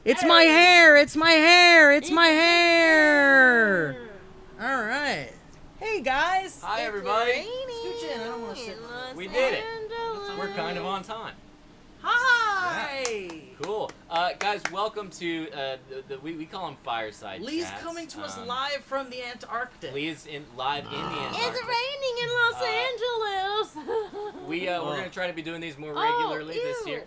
It's my hair! It's my hair! It's my hair! All right. Hey, guys. Hi, everybody. Scooch in. I don't want to sit. We did it. We're kind of on time. Hi! Yeah. Cool. Guys, welcome to, we call them fireside Lee's chats. coming to us live from the Antarctic. Lee's live in the Antarctic. It's raining in Los Angeles. We're going to try to be doing these more regularly this year.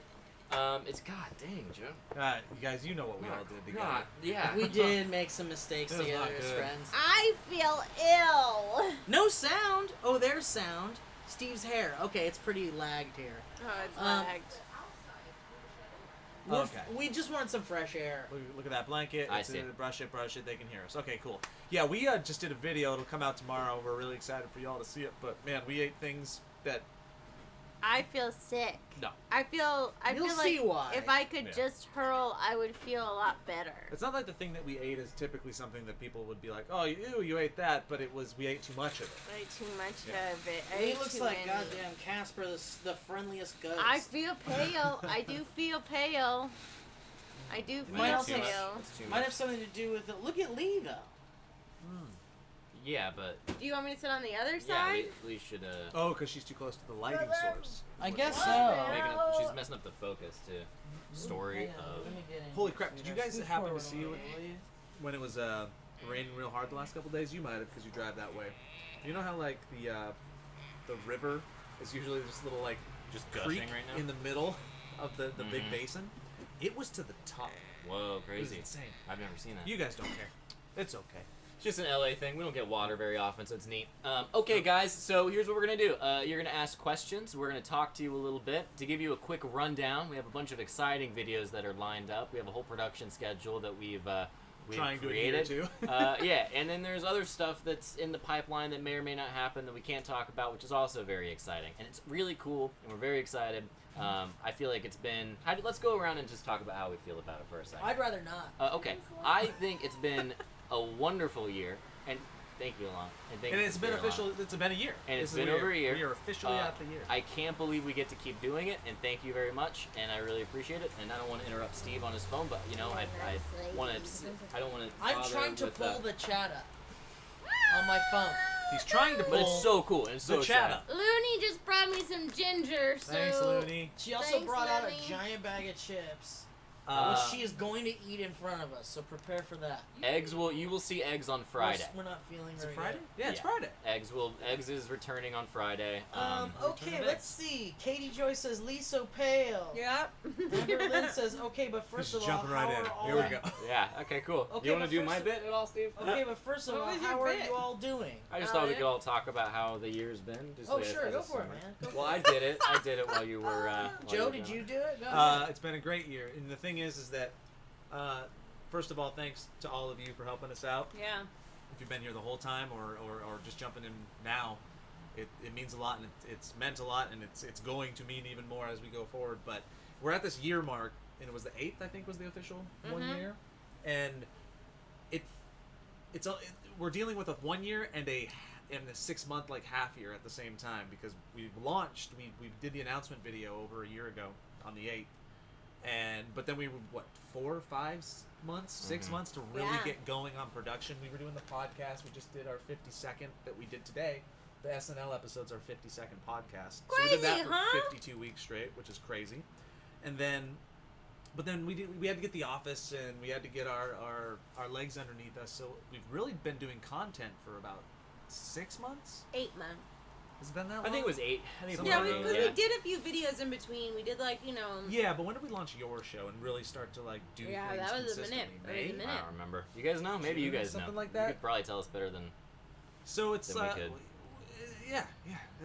It's god dang, Joe. You guys, you know what we all did together. God, yeah. We did make some mistakes It was together not as good. friends. I feel ill. No sound. Oh, there's sound. Steve's hair. Okay, it's pretty lagged here. Oh, it's lagged. We just want some fresh air. Look at that blanket. I It's see. Brush it. They can hear us. Okay, cool. Yeah, we just did a video. It'll come out tomorrow. We're really excited for y'all to see it. But man, we ate things that. I feel sick. No. I feel You'll like see why. if I could Yeah. just hurl, I would feel a lot better. It's not like the thing that we ate is typically something that people would be like, "Oh, you ate that," but we ate too much of it. I ate too much Yeah. of it. I He ate looks too like many. goddamn Casper, the friendliest ghost. I feel pale. I do feel pale. I do might feel also- pale. It's too Might much. have something to do with it. Look at Lee though. Yeah, but Do you want me to sit on the other yeah, side? we should Oh, because she's too close to the lighting source. I guess What? so. she's messing up the focus too. Story Hang on, of let me get in Holy here. crap! Did you guys happen to see when it was raining real hard the last couple days? You might have, because you drive that way. You know how like the river is usually this little like just creek gushing right now. in the middle of the big basin. It was to the top. Whoa, It was crazy! insane. I've never seen that. You guys don't care. It's okay. It's just an LA thing. We don't get water very often, so it's neat. Okay, guys, so here's what we're going to do. You're going to ask questions. We're going to talk to you a little bit. To give you a quick rundown, we have a bunch of exciting videos that are lined up. We have a whole production schedule that we've Trying to created. adhere to. Yeah, and then there's other stuff that's in the pipeline that may or may not happen that we can't talk about, which is also very exciting. And it's really cool, and we're very excited. I feel like it's been... let's go around and just talk about how we feel about it for a second. I'd rather not. Okay, I think it's been a wonderful year, and thank you, Alon. And it's been official. It's been a year. And This it's is been over a year. We are officially out the year. I can't believe we get to keep doing it, and thank you very much, and I really appreciate it. And I don't want to interrupt Steve on his phone, but you know, I want to. I don't want to. I'm trying to pull the chat up on my phone. He's trying to pull. But it's so cool, and it's so the chat exciting. up. Looney just brought me some ginger, so Thanks, Looney. She also Thanks, brought out Lenny. a giant bag of chips, Uh, which she is going to eat in front of us. So prepare for that. You will see eggs on Friday. We're not feeling Is it very Friday? good. Yeah, it's Friday. Eggs is returning on Friday. Okay, return let's see. Katie Joy says, Lee's so pale. Yep. Amber Lynn says, okay, but first He's of all, jumping right how in. are all Here we go. Yeah. Okay. Cool. Okay, you want but to do my first- bit at all, Steve? Okay, but first of What all, was your how are bit? you all doing? I just Oh, thought we yeah? could all talk about how the year's been. Just Oh, as- sure, as go a for it, summary. man. Go for Well, it. I did it. I did it while you were. While Joe, you were did doing you do it? Go ahead. It's been a great year, and the thing is that, first of all, thanks to all of you for helping us out. Yeah. If you've been here the whole time or just jumping in now, it means a lot, and it's meant a lot, and it's going to mean even more as we go forward. But we're at this year mark, and it was the 8th, I think, was the official 1 year, and we're dealing with a 1 year and a 6 month like half year at the same time, because we did the announcement video over a year ago on the 8th, but then we were 4 or 5 months, 6 months to really Yeah. get going on production. We were doing the podcast. We just did our 52nd that we did today. The SNL episode's our 52nd podcast. So we did that Crazy, for huh? 52 weeks straight, which is crazy. And then, but then we had to get the office, and we had to get our legs underneath us. So we've really been doing content for about 6 months. 8 months. Has it been that long? I think it was 8. I think it was Yeah, Somewhere we around did a few videos in between. We did Yeah, but when did we launch your show and really start to do Yeah, things that was a minute. consistently? That was a May? minute. I don't remember. You guys know? Maybe you June or guys know. something like You that? could probably tell us better than. So it's Then we could. yeah.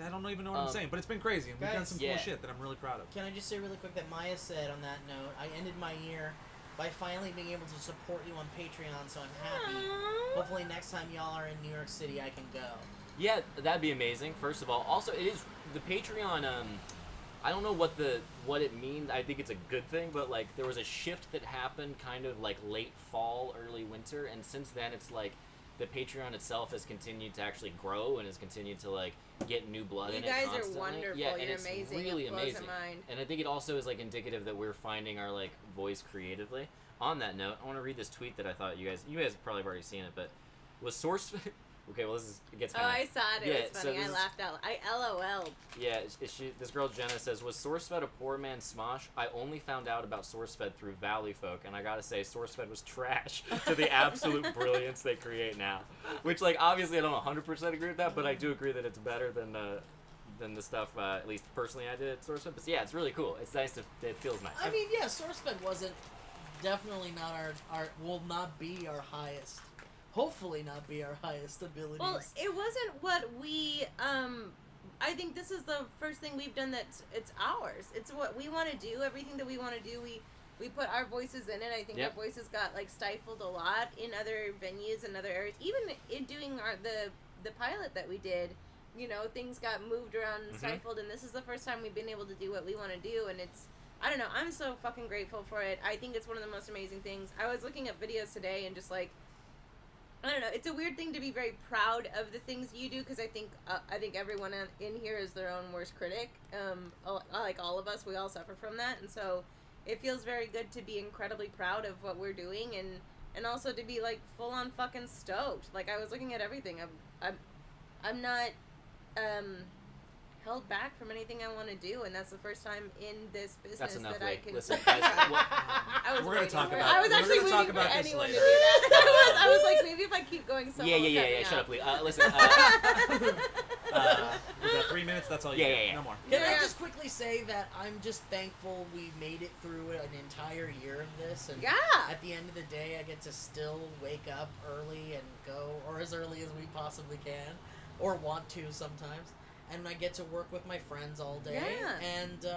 I don't even know what I'm saying, but it's been crazy, and we've done Guys, some cool yeah. shit that I'm really proud of. Can I just say really quick that Maya said on that note, I ended my year by finally being able to support you on Patreon, so I'm happy. Aww. Hopefully next time y'all are in New York City, I can go. Yeah, that'd be amazing. First of all, also it is the Patreon. I don't know what it means. I think it's a good thing, but like there was a shift that happened kind of like late fall, early winter, and since then it's like the Patreon itself has continued to actually grow and has continued to like get new blood in it You guys constantly. are wonderful. Yeah, and You're it's amazing. really It blows amazing. my mind. And I think it also is like indicative that we're finding our like voice creatively. On that note, I want to read this tweet that I thought you guys probably have already seen it, but was source. Okay, well it gets Oh, kind of. I saw it. Yeah, It was so funny. this I is- laughed out. I LOL'd. Yeah, this girl Jenna says, was SourceFed a poor man's Smosh? I only found out about SourceFed through Valleyfolk, and I gotta say, SourceFed was trash to the absolute brilliance they create now. Which, like, obviously I don't 100% agree with that, but I do agree that it's better than the stuff, at least personally I did at SourceFed. But yeah, it's really cool. It's nice it feels nice. I mean, yeah, SourceFed wasn't definitely not our will not be our highest. Hopefully not be our highest abilities. Well, it wasn't what we. I think this is the first thing we've done that's it's ours. It's what we want to do. Everything that we want to do, we put our voices in it. I think Yep. our voices got like stifled a lot in other venues and other areas. Even in doing the pilot that we did, you know, things got moved around and stifled. And this is the first time we've been able to do what we want to do. And it's, I don't know, I'm so fucking grateful for it. I think it's one of the most amazing things. I was looking at videos today and just like, I don't know. It's a weird thing to be very proud of the things you do because I think everyone in here is their own worst critic. Like all of us, we all suffer from that, and so it feels very good to be incredibly proud of what we're doing and also to be like full on fucking stoked. Like I was looking at everything. I'm not held back from anything I want to do, and that's the first time in this business That's enough, that I Lee. can. Listen, guys, I was We're gonna waiting talk for it. about- I was we're actually gonna talk waiting about for this anyone to later. do that. I was like, maybe if I keep going, someone will cut me Shut off. up, Lee. Listen, Was that 3 minutes? That's all you Yeah, get. yeah. No more. Can I Yeah. just quickly say that I'm just thankful we made it through an entire year of this, and Yeah. at the end of the day, I get to still wake up early and go, or as early as we possibly can, or want to sometimes, and I get to work with my friends all day, Yeah. and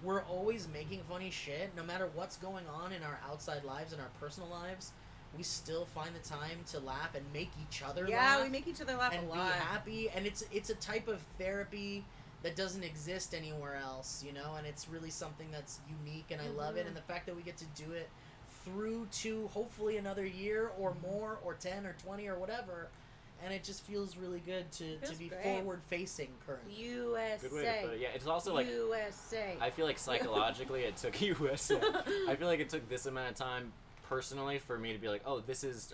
we're always making funny shit, no matter what's going on in our outside lives and our personal lives. We still find the time to laugh and make each other Yeah, laugh. we make each other laugh and a be lot. happy, and it's a type of therapy that doesn't exist anywhere else, you know, and it's really something that's unique, and I love it, and the fact that we get to do it through to hopefully another year or more or 10 or 20 or whatever, and it just feels really good to Feels be great. forward facing currently. USA. good way to put it. Yeah, it's also like USA. I feel like psychologically it took USA. I feel like it took this amount of time personally for me to be like, oh, this is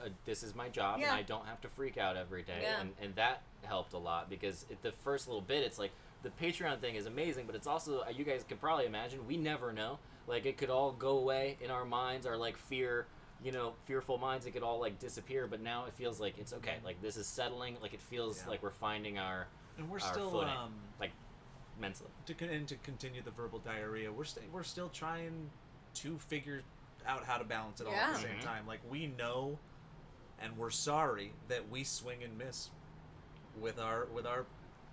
my job, and Yeah. I don't have to freak out every day, Yeah. and that helped a lot because the first little bit, it's like the Patreon thing is amazing, but it's also, you guys can probably imagine, we never know, like it could all go away in our minds, our like fearful minds, it could all like disappear, but now it feels like it's okay, like this is settling, like it feels like we're finding our And we're our still footing, like mentally. to continue the verbal diarrhea. We're still trying to figure out how to balance it all at the Yeah. same time. Like we know, and we're sorry that we swing and miss with our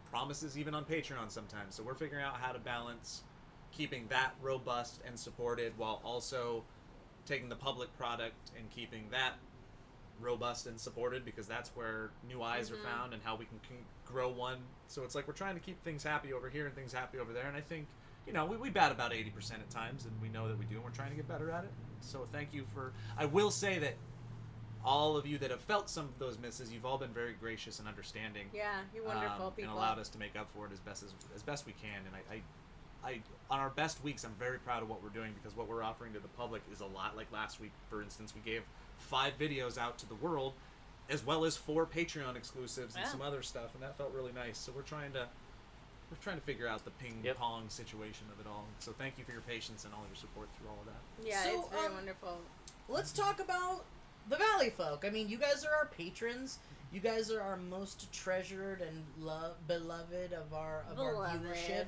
promises, even on Patreon sometimes. So we're figuring out how to balance keeping that robust and supported while also taking the public product and keeping that robust and supported, because that's where new eyes are found and how we can grow one. So it's like we're trying to keep things happy over here and things happy over there, and I think, you know, we bat about 80% at times, and we know that we do, and we're trying to get better at it. So thank you for, I will say that all of you that have felt some of those misses, you've all been very gracious and understanding. Yeah, you're wonderful people. And allowed us to make up for it as best we can. And I on our best weeks, I'm very proud of what we're doing, because what we're offering to the public is a lot. Like last week, for instance, we gave 5 videos out to the world, as well as 4 Patreon exclusives and some other stuff, and that felt really nice. So we're trying to figure out the ping pong situation of it all. So thank you for your patience and all your support through all of that. Yeah, So, it's very wonderful. Let's talk about the Valleyfolk. I mean, you guys are our patrons. You guys are our most treasured and beloved of our viewership.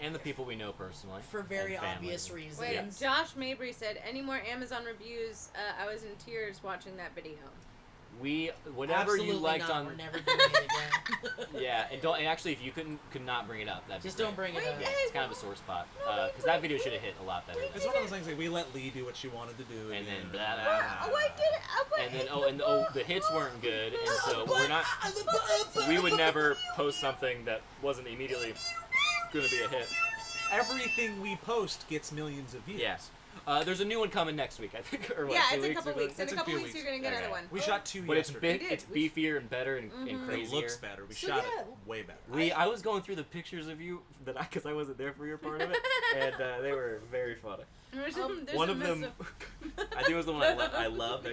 And the people we know personally. For very and family. obvious reasons. Wait, Josh Mabry said, any more Amazon reviews? I was in tears watching that video. Whatever Absolutely you liked not. on. We're never doing it again. Yeah, and don't. And actually, if you could not bring it up, that'd Just be don't great. bring it up. It's kind of a sore spot, because that video should have hit a lot better. It's one of those things like we let Lee do what she wanted to do, And then then blah, blah, blah. Oh, I did it. And then the hits weren't good, and so we're not. We would never post something that wasn't immediately going to be a hit. everything we post gets millions of views. Yeah. There's a new one coming next week, I think. Or what, Yeah, 2 it's a weeks couple or weeks. In It's a a couple few weeks, weeks. you're gonna get Okay. another one. We shot 2 But it's yesterday. big, it's beefier and better and And crazier. it looks better. We So, shot yeah. it way better. I was going through the pictures of you because I wasn't there for your part of it, and they were very funny. There's One a of them, I think it was the one I loved.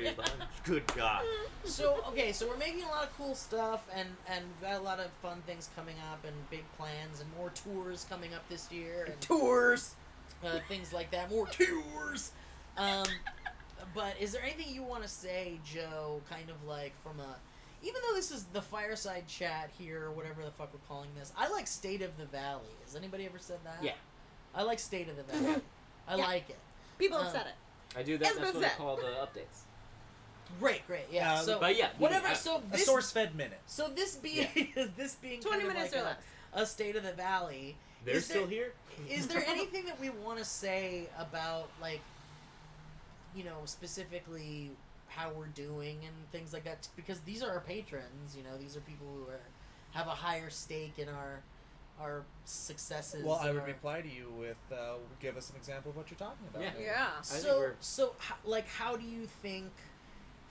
Good God. So okay, so we're making a lot of cool stuff, and we've got a lot of fun things coming up, and big plans, and more tours coming up this year, and Tours. things like that. More tours. But is there anything you want to say, Joe? Kind of like from a, even though this is the fireside chat here, or whatever the fuck we're calling this, I like State of the Valley. Has anybody ever said that? Yeah. I like State of the Valley. I Yeah. like it. People have said it. I do that. Yes, That's but what they that- call the updates. Great, yeah. So but yeah, whatever. I- So A this, source-fed minute. so this being this being 20 kind of minutes like or less. a State of the Valley. They're is still there, here. Is there anything that we want to say about, like, you know, specifically how we're doing and things like that? Because these are our patrons. You know, these are people who have a higher stake in our successes. Well, I and would our- reply to you with, give us an example of what you're talking about. Yeah. Yeah. think So, we're- how do you think,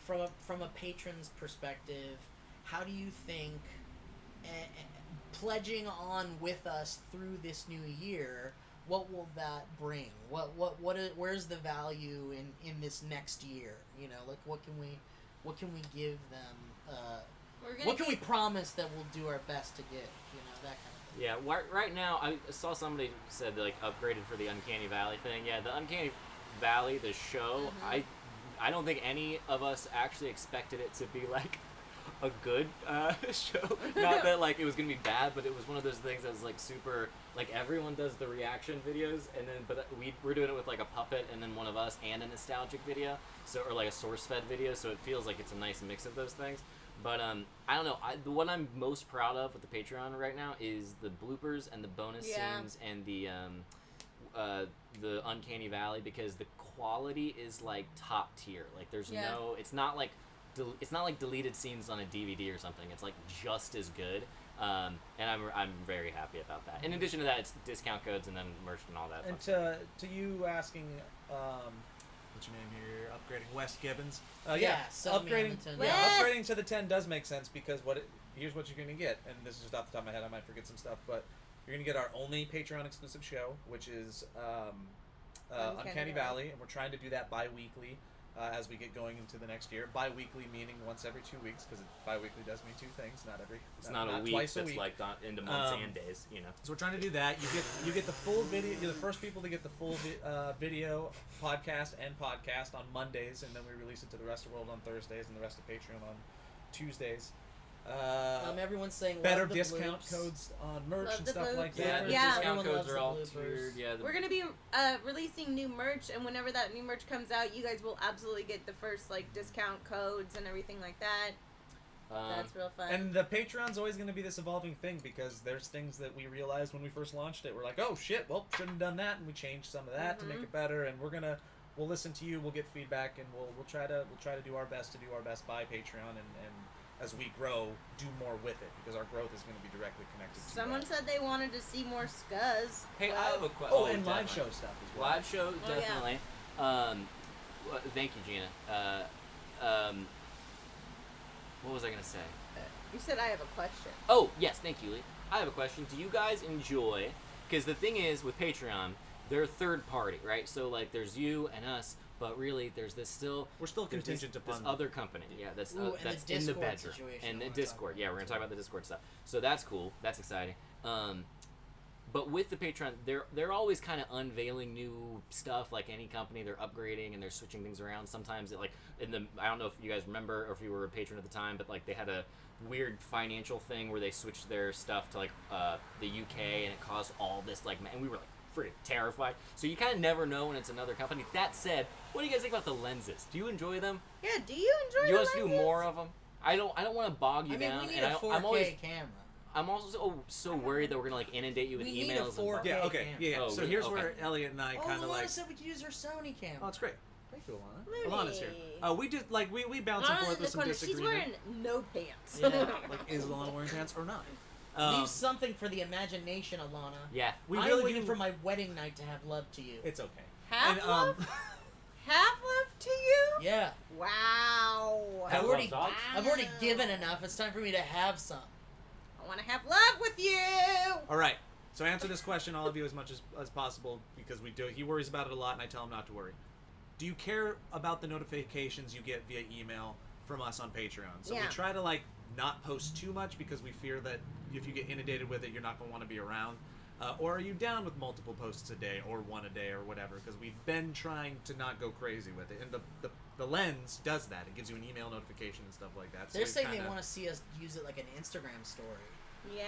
from a patron's perspective, how do you think pledging on with us through this new year, what will that bring? Where's the value in this next year? You know, like what can we give them? We're gonna What can we keep- promise that we'll do our best to give? You know, that kind of thing. Yeah, right now I saw somebody said they, like, upgraded for the Uncanny Valley thing. Yeah, the Uncanny Valley, the show, I don't think any of us actually expected it to be like a good show. Not that like it was gonna be bad, but it was one of those things that was like super, like everyone does the reaction videos, and then we're doing it with like a puppet and then one of us and a nostalgic video, so or like a source fed video, so it feels like it's a nice mix of those things. But I don't know. The one I'm most proud of with the Patreon right now is the bloopers and the bonus scenes and the Uncanny Valley, because the quality is like top tier. Like there's no, it's not like deleted scenes on a DVD or something. It's like just as good. And I'm very happy about that. In addition to that, it's discount codes and then merch and all that. And fun to you asking, what's your name here? Upgrading Wes Gibbons. sub me on upgrading. the 10. Yeah, Wes! upgrading to the 10 does make sense because here's what you're gonna get, and this is just off the top of my head. I might forget some stuff, but you're gonna get our only Patreon exclusive show, which is Uncanny Valley, and we're trying to do that bi-weekly as we get going into the next year. Bi-weekly meaning once every 2 weeks, because bi-weekly does mean two things, It's not a week twice that's a week. like into months and days, you know. So we're trying to do that. You get the full video. You're the first people to get the full video podcast on Mondays, and then we release it to the rest of the world on Thursdays, and the rest of Patreon on Tuesdays. Everyone's saying Better love the discount bloops. codes on merch Love and the stuff like bloops. Yeah, that. the Yeah. discount Everyone codes loves are the all bloopers. tiered. Yeah, We're gonna be releasing new merch, and whenever that new merch comes out, you guys will absolutely get the first like discount codes and everything like that. That's real fun. And the Patreon's always going to be this evolving thing because there's things that we realized when we first launched it. We're like, oh shit, well, shouldn't have done that, and we changed some of that to make it better. And we'll listen to you, we'll get feedback, and we'll try to do our best by Patreon, and as we grow, do more with it because our growth is going to be directly connected to Someone that. said they wanted to see more scuzz. Hey, I have a question. Oh, and live show stuff as well. Live show, yeah. definitely. Thank you, Gina. What was I gonna say? You said I have a question. Oh, yes, thank you, Lee. I have a question. Do you guys enjoy? Because the thing is, with Patreon, they're third party, right? So like, there's you and us, but really, there's this still. We're still there's contingent this upon other company. Yeah, that's Ooh, and that's the in the Discord bedroom situation and I the wanna talk Discord. about. Yeah, we're gonna talk about the Discord stuff. So that's cool. That's exciting. But with the Patreon, they're always kind of unveiling new stuff. Like any company, they're upgrading and they're switching things around. Sometimes I don't know if you guys remember or if you were a patron at the time, but like they had a weird financial thing where they switched their stuff to like the UK, and it caused all this and we were like freaking terrified. So you kind of never know when it's another company. That said, what do you guys think about the lenses? Do you enjoy them? Yeah, do you enjoy Do you the want us to do lenses? more of them? I don't want to bog you I mean, down, we need and a 4K I'm always camera. I'm also so worried that we're gonna like inundate you with We need a emails. 4K. and Yeah, okay, camera. yeah. Oh, So really? here's Okay. where Elliot and I kind Alana of like. said we could use her Sony camera. Oh, it's great. Thank you, Alana. Looney. Alana's here. We just we bounce and Alana's forth in with the some corner. She's disagreement. wearing no pants. Yeah. Like, is Alana wearing pants or not? Leave something for the imagination, Alana. Yeah, We I'm really waiting do. for my wedding night to have love to you. It's okay. Half And, love? Half love to you? Yeah. Wow. Have I've already, love dogs? I've already given enough. It's time for me to have some. I want to have love with you. All right. So answer this question, all of you, as much as possible, because we do. He worries about it a lot, and I tell him not to worry. Do you care about the notifications you get via email from us on Patreon? So we Yeah. try to not post too much because we fear that if you get inundated with it, you're not going to want to be around. Or are you down with multiple posts a day or one a day or whatever? Because we've been trying to not go crazy with it, and the lens does that. It gives you an email notification and stuff like that. So They're we saying they kinda- want to see us use it like an Instagram story. Yeah.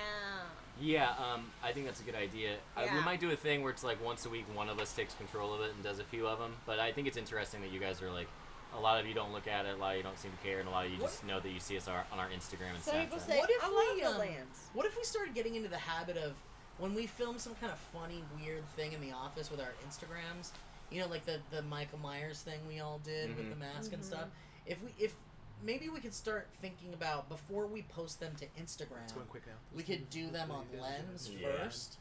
Yeah, I think that's a good idea. We Yeah. might do a thing where it's like once a week one of us takes control of it and does a few of them. But I think it's interesting that you guys are like, a lot of you don't look at it, a lot of you don't seem to care, and a lot of you just know that you see us on our Instagram and Some people Snapchat. say, What if I we, love the lands. What if we started getting into the habit of when we film some kind of funny, weird thing in the office with our Instagrams, you know, like the Michael Myers thing we all did with the mask and stuff. If maybe we could start thinking about before we post them to Instagram, It's going quick now. we could do them on Lens Yeah. first.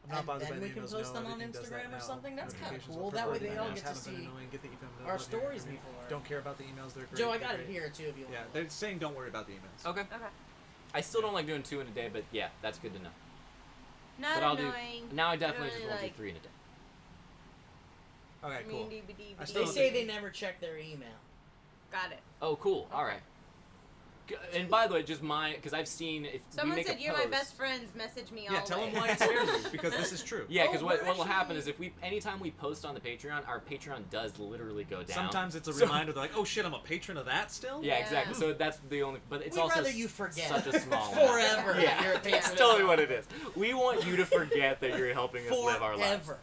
I'm not And bothered then by we the can emails, post no, them on everything does that Instagram or now. something. That's kind of Notifications cool. are That way perfect. they all Emails get to haven't been see annoying. Get the emails our delivered. stories If you before. Don't care about the emails. They're great. Joe, I they're got it great. here too if you want. Yeah, they're saying don't worry about the emails. Okay. Okay. I still don't like doing 2 in a day, but yeah, that's good to know. Not But I'll annoying. do. Now I definitely Really just won't like- do 3 in a day. Okay, cool. Dee-dee-dee-dee-dee. I They still- say they never check their email. Got it. Oh, cool. All right. And by the way, just because I've seen if we Someone make said a you're post, my best friends. Message me Yeah, always. tell them why it scares you, because this is true. Yeah, because Oh, what we're will happen actually- is anytime we post on the Patreon, our Patreon does literally go down. Sometimes it's a So- reminder. They're like, oh shit, I'm a patron of that still? Yeah, Yeah. exactly. So that's the only. But it's We'd also rather you forget such a small amount. forever. that Yeah, you're a that's patron. totally what it is. We want you to forget that you're helping us live our lives. Forever.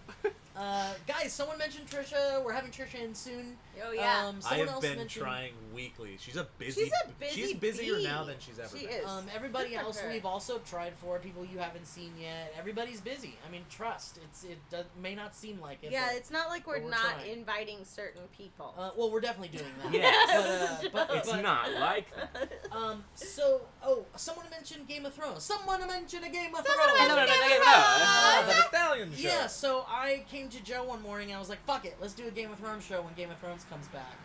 Guys, someone mentioned Trisha. We're having Trisha in soon. Oh yeah. I Someone have else been mentioned, trying weekly. She's a busy. She's a busy She's busier bee. now than she's ever She been. is. Everybody Good for else her. we've also tried for, people you haven't seen yet. Everybody's busy. I mean, trust. May not seem like it. Yeah, but, it's not like we're but we're not trying. inviting certain people. well, we're definitely doing that. Yes. But, It's not like that. Someone mentioned Game of Thrones. Someone mentioned a Game of Someone Thrones. mentioned Game of Ah, Thrones. the Italian show. Yeah, so I came to Joe one morning and I was like, fuck it, let's do a Game of Thrones show when Game of Thrones comes back.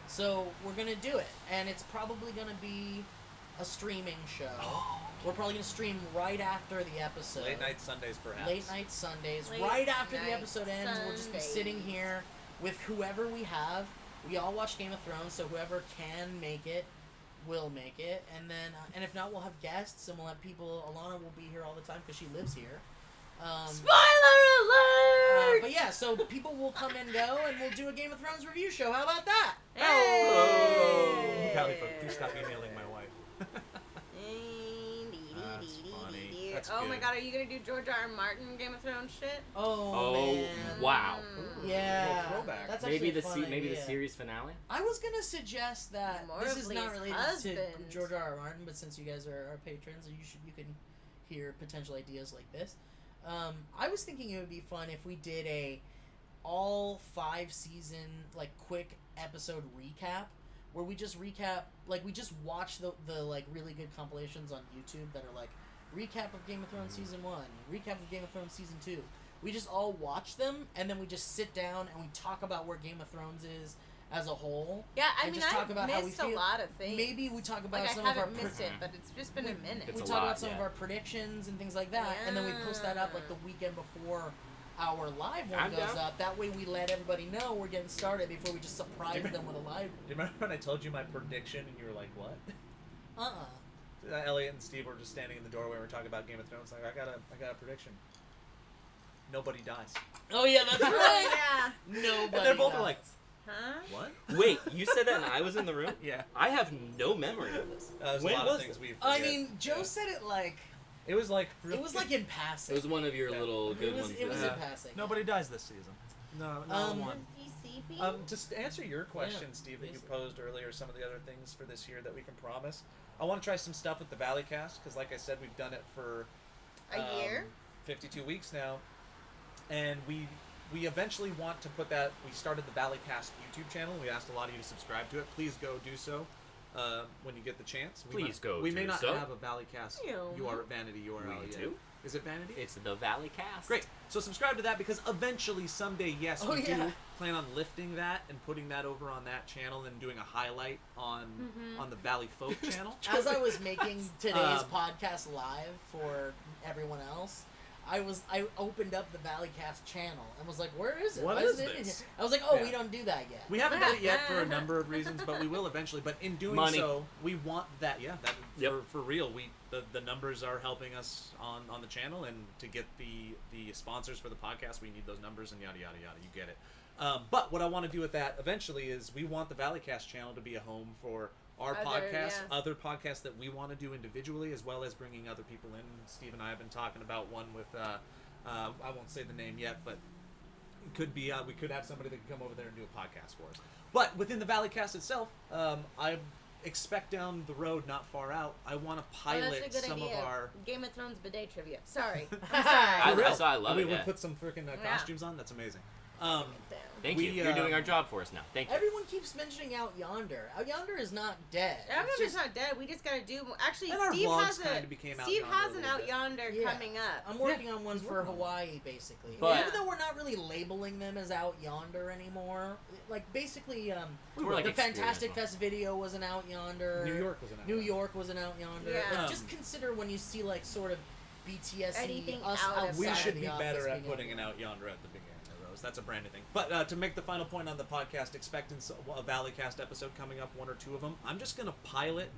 So we're gonna do it, and it's probably gonna be a streaming show. We're probably gonna stream right after the episode. Late night Sundays, perhaps. Late night Sundays. Late Right after the night episode ends, we'll just be sitting Sundays. here with whoever we have. We all watch Game of Thrones, so whoever can make it will make it, and then and if not, we'll have guests and we'll have people. Alana will be here all the time because she lives here. Spoiler alert! But yeah, so people will come and go, and we'll do a Game of Thrones review show. How about that? Hey! Valleyfolk, please stop emailing my wife. That's funny. That's Oh my good. god, are you gonna do George R. R. Martin Game of Thrones shit? Oh, man. wow. Yeah, Little throwback. that's Maybe actually the a fun maybe the idea. series finale. I was gonna suggest that this is not Morbley's related husband. to George R. R. Martin, but since you guys are our patrons, you can hear potential ideas like this. I was thinking it would be fun if we did a all 5 season quick episode recap, where we just recap, we just watch the really good compilations on YouTube that are recap of Game of Thrones season 1, recap of Game of Thrones season 2. We just all watch them, and then we just sit down and we talk about where Game of Thrones is as a whole. Yeah, I And mean, just talk I've about how we missed a feel. lot of things. Maybe we talk about I some of our haven't missed it, but it's just been a minute. It's we a talk lot, about some of yeah. our predictions and things like that, and then we post that up the weekend before our live one I'm goes down. up. That way we let everybody know we're getting started before we just surprise them with a live. Do you remember when I told you my prediction and you were like, what? Elliot and Steve were just standing in the doorway and we're talking about Game of Thrones. I got a prediction. Nobody dies. Oh yeah, that's Oh, right. yeah. Nobody. And they're both dies. like, Huh? what? Wait, you said that and I was in the room? Yeah. I have no memory of this. There's When a lot was of things it? we I forget. mean, Joe Yeah. said it It was like it was in passing. It was one of your Yeah. little good ones. It was that- in passing. Nobody dies this season. No, not one. NPCP? Just to answer your question, Yeah, Steve, that you basically. posed earlier, some of the other things for this year that we can promise. I want to try some stuff with the Valleycast because, like I said, we've done it for A year? 52 weeks now, and we eventually want to put that. We started the Valleycast YouTube channel. We asked a lot of you to subscribe to it. Please go do so when you get the chance. Please go We do may not so. have a Valleycast Yeah. vanity URL We yet. do. Is it Vanity? It's the Valley Cast. Great. So subscribe to that because eventually, someday, yes, we yeah. do plan on lifting that and putting that over on that channel and doing a highlight on the Valleyfolk channel. As I was making today's podcast live for everyone else, I opened up the Valleycast channel and was like, "Where is it? What Why is isn't it in this?" here?" I was like, "Oh, Yeah. we don't do that yet." We haven't done it yet for a number of reasons, but we will eventually. But in doing Money. so, we want that. Yeah, that Yep. for real. The numbers are helping us on the channel, and to get the sponsors for the podcast, we need those numbers and yada yada yada. You get it. But what I want to do with that eventually is we want the Valleycast channel to be a home for our podcast, other podcasts that we want to do individually, as well as bringing other people in. Steve and I have been talking about one with, I won't say the name yet, but it could be, we could have somebody that can come over there and do a podcast for us. But within the Valleycast itself, I expect down the road, not far out, I want to pilot that's a good some idea. of our... Game of Thrones bidet trivia. Sorry. I For real. love we it. would Yeah. put some freaking costumes on. That's amazing. Thank we, you. You're doing our job for us now. Thank you. Everyone keeps mentioning Out Yonder. Out Yonder is not dead. Out It's Yonder's just- not dead. We just gotta do more. Actually, And our Steve vlogs has kinda became Out Steve Yonder has a an little Out bit. Yonder Yeah. coming up. I'm working on one he's for working on Hawaii, basically. But- Even though we're not really labeling them as Out Yonder anymore, like basically, We're like the experience Fantastic one. Fest video was an Out Yonder. New York was an Out New Yonder. York was an Out Yonder. Yeah. Like, just consider when you see like sort of BTS Anything us out of outside We Outside should of be the better office at being putting an Out Yonder at the beginning of those. That's a brand new thing. But to make the final point on the podcast, expect a Valleycast episode coming up, one or two of them. I'm just going to pilot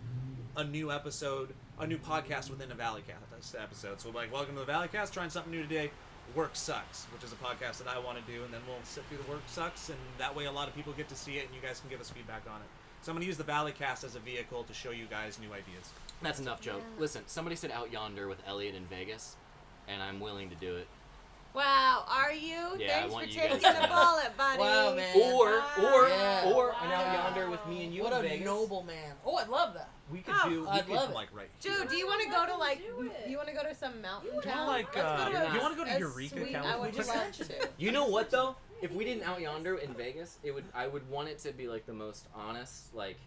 a new episode, a new podcast within a Valleycast episode. So like, welcome to the Valleycast, trying something new today. Work Sucks, which is a podcast that I want to do, and then we'll sit through the Work Sucks, and that way a lot of people get to see it, and you guys can give us feedback on it. So I'm going to use the Valleycast as a vehicle to show you guys new ideas. That's enough joke. Listen, somebody said Out Yonder with Elliot in Vegas, and I'm willing to do it. Wow, are you? Yeah, I Thanks want for you guys taking to the know. bullet, buddy. Wow, man. Yeah. Or Wow. an Out Yonder with me and you What in a Vegas. noble man. Oh, I love that. We could Oh, do, I'd love it. like right Dude, here. do you want to Let go to them like? do it. You want to go to some mountain You town? like, Let's go to you wanna go to a Eureka, sweet- California? I would Just love mentioned to. it. You know what though? If we didn't Out Yonder in Vegas, I would want it to be like the most honest, like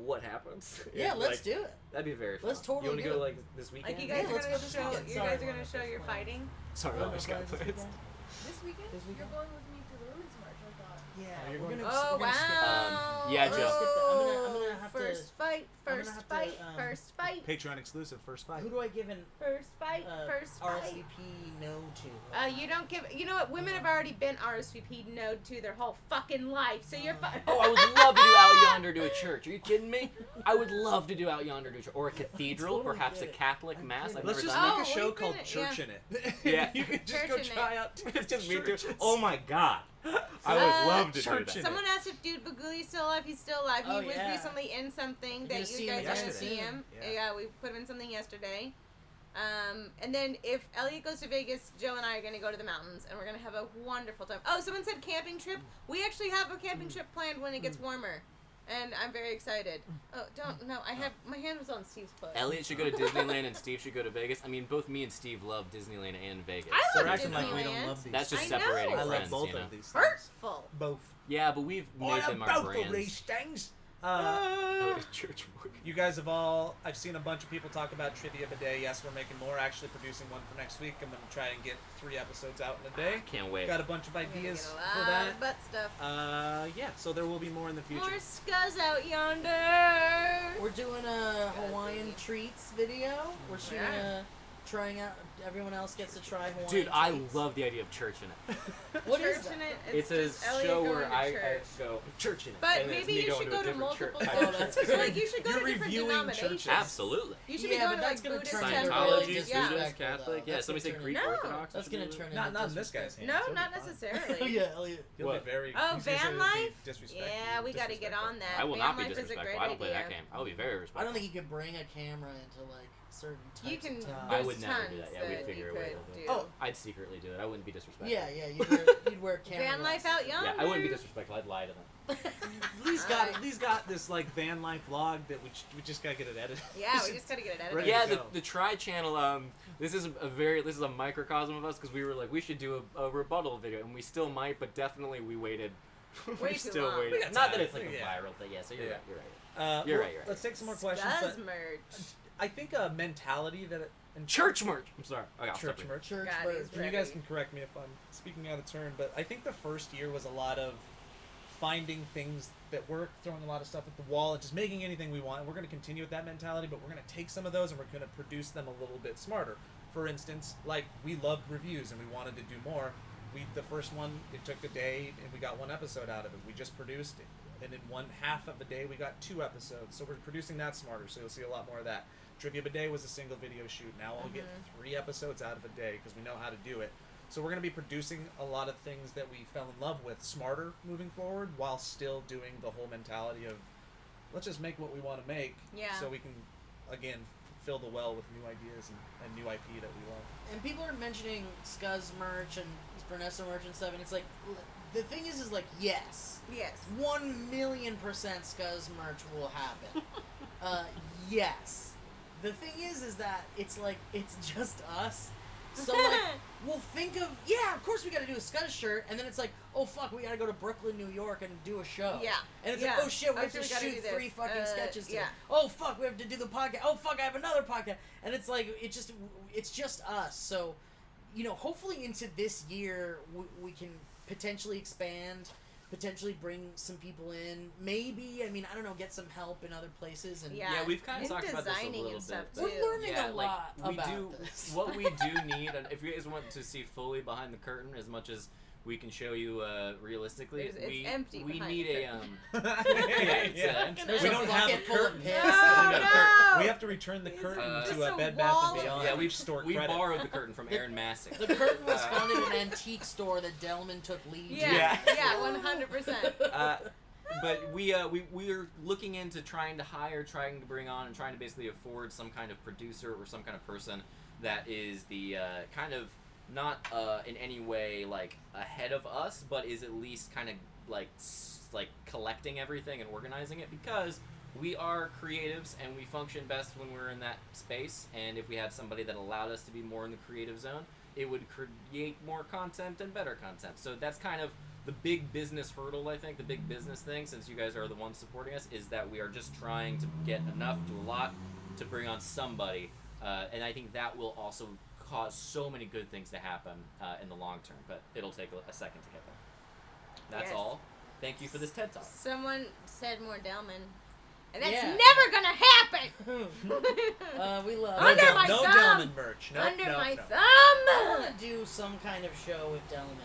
what happens. Yeah, If, let's like, do it. That'd be very fun. Let's totally You want to do go it. like this weekend? Like you guys Yeah, are let's gonna go this show. weekend. You Sorry, guys are we're gonna not show first your plan. fighting. Sorry, Oh, I just got this plans. weekend? This weekend? This weekend? You're going with me to the Women's March, I thought. Yeah, you're we're going gonna. Oh we're gonna skip that. wow! Yeah, Joe. Oh, I'm gonna have to- first fight, I'm gonna first have to, fight, um, first fight, Patreon exclusive, first fight. Who do I give an first fight, first fight. RSVP no to? You don't give. You know what? Women have already been RSVP'd no to their whole fucking life, so you're fine. Oh, I would love to do Out Yonder to a church. Are you kidding me? I would love to do Out Yonder to a church. Or a cathedral, totally perhaps a get it. Catholic I'm mass. kidding. I've Let's never just done Oh, make a show we've called been- Church yeah. in It. Yeah. You can just Church go in try It. out It's just me too. churches. Oh my god. I would love to do church that. in Someone asked if Dude Baguli's still alive. He's still alive. He Oh, was yeah. recently in something You're that gonna you see him guys are gonna yesterday. see him. Yeah. Yeah, we put him in something yesterday. And then if Elliot goes to Vegas, Joe and I are gonna go to the mountains, and we're gonna have a wonderful time. Oh, someone said camping trip. We actually have a camping trip planned when it gets warmer, and I'm very excited. Oh, don't no, I have my hand was on Steve's foot. Elliot should go to Disneyland and Steve should go to Vegas. I mean, both me and Steve love Disneyland and Vegas. I They're love acting like we Disneyland. don't love these. That's just I know. separating I I friends, love both you know? of these things. Hurtful. Both. Yeah, but we've made them our brands. things. Oh, church work. You guys have all. I've seen a bunch of people talk about Trivia Bidet. Yes, we're making more. Actually, producing one for next week. I'm going to try and get 3 episodes out in a day. Can't wait. Got a bunch of We're gonna ideas get a for lot that. of butt stuff. Yeah. So there will be more in the future. More scuzz out yonder. We're doing a Hawaiian treats video. We're shooting Yeah. trying out. Everyone else gets to try Hawaiian. Dude, I treats. love the idea of church in it. What Church is that? in it. It's a just Elliot show going where to I church. go church in it. But and then it's maybe me you going should to a go to different multiple. church. Oh, that's great. Like you should go You're to different reviewing denominations. churches. Absolutely. You should Yeah, be but going to that's like gonna Buddhist turn temples. into Scientology, really Yeah. disrespectful, Buddhist, Catholic. though. Yeah, That's somebody gonna say turn Greek No. Orthodox. That's gonna turn into Not in this guy's hands. No, He'll be not fine. necessarily. Oh yeah, Elliot. He'll What? be very. Oh, he's gonna van be life? disrespectful. Yeah, we got to get on that. I will Van not be life is a disrespectful. great I don't play idea. that game. I will be very respectful. I don't think you could bring a camera into like certain types You can. of towns. I There's would never do tons that. Yeah, we'd that figure you a way could to do. Oh, I'd secretly do it. I wouldn't be disrespectful. yeah, you'd wear camera. Van life glasses. out yonder. Yeah, I wouldn't be disrespectful. I'd lie to them. Lee's got this like van life vlog that we just gotta get it edited. Yeah, we just got to get it edited. Ready Yeah, to go. the Try channel. This is a microcosm of us because we were like we should do a rebuttal video and we still might, but definitely we waited. Way we too still long. waited. We got Not time. that it's like a Yeah. viral thing. Yeah, so you're Yeah. right. You're right. You're right. Let's take some more questions. Scuzz But merch. I think a mentality that And Church merch. I'm sorry. Okay, I'll stop church you. merch. Church God, merch. he's And you guys can correct me if I'm speaking out of turn, but I think the first year was a lot of finding things that work, throwing a lot of stuff at the wall, and just making anything we want. And we're going to continue with that mentality, but we're going to take some of those and we're going to produce them a little bit smarter. For instance, like, we loved reviews and we wanted to do more. The first one, it took a day and we got one episode out of it. We just produced it. And in one half of the day, we got 2 episodes. So we're producing that smarter, so you'll see a lot more of that. Trivia Bidet was a single video shoot. Now we'll get 3 episodes out of a day because we know how to do it. So we're going to be producing a lot of things that we fell in love with smarter moving forward, while still doing the whole mentality of, let's just make what we want to make, so we can, again, fill the well with new ideas and new IP that we love. And people are mentioning Scuzz merch and Vanessa merch and stuff, and it's like, the thing is like, yes. Yes. 1,000,000% Scuzz merch will happen. Yes. The thing is that it's like, it's just us. So, like, we'll think of, yeah, of course we gotta do a Scuzz shirt, and then it's like, oh fuck, we gotta go to Brooklyn, New York, and do a show. Yeah. And it's like, oh shit, we have to shoot 3 fucking sketches today. yeah. Oh fuck, we have to do the podcast. Oh fuck, I have another podcast. And it's like, it's just us. So, you know, hopefully into this year, we can potentially expand, potentially bring some people in. Maybe, I mean, I don't know, get some help in other places. And Yeah, we've kind of talked about this a designing little and stuff, bit. too. we're learning Yeah, a like, lot we about do, this. what we do need, and if you guys want to see fully behind the curtain as much as we can show you realistically, It's empty we behind need the a Yeah. There's We a don't have a bucket full of curtain. piss. No. We have to return the curtain just to a Bed Bath wall and of- Beyond. Yeah, we've store we credit. borrowed the curtain from Aaron Massick. The curtain was found in an antique store that Delman took lead to. Yeah, 100%. But we're looking into trying to bring on, and trying to basically afford some kind of producer or some kind of person that is the kind of not in any way like ahead of us, but is at least kind of like collecting everything and organizing it, because we are creatives and we function best when we're in that space. And if we had somebody that allowed us to be more in the creative zone, it would create more content and better content. So that's kind of the big business hurdle, I think, the big business thing, since you guys are the ones supporting us, is that we are just trying to get enough to a lot to bring on somebody. And I think that will also cause so many good things to happen in the long term, but it'll take a second to get there. That's Yes. all. Thank you for this TED Talk. Someone said more Delman. And that's Yeah. never gonna happen! We love Under it. my no thumb. Delman merch. No, Under no, my no. I thumb! want to do some kind of show with Delman.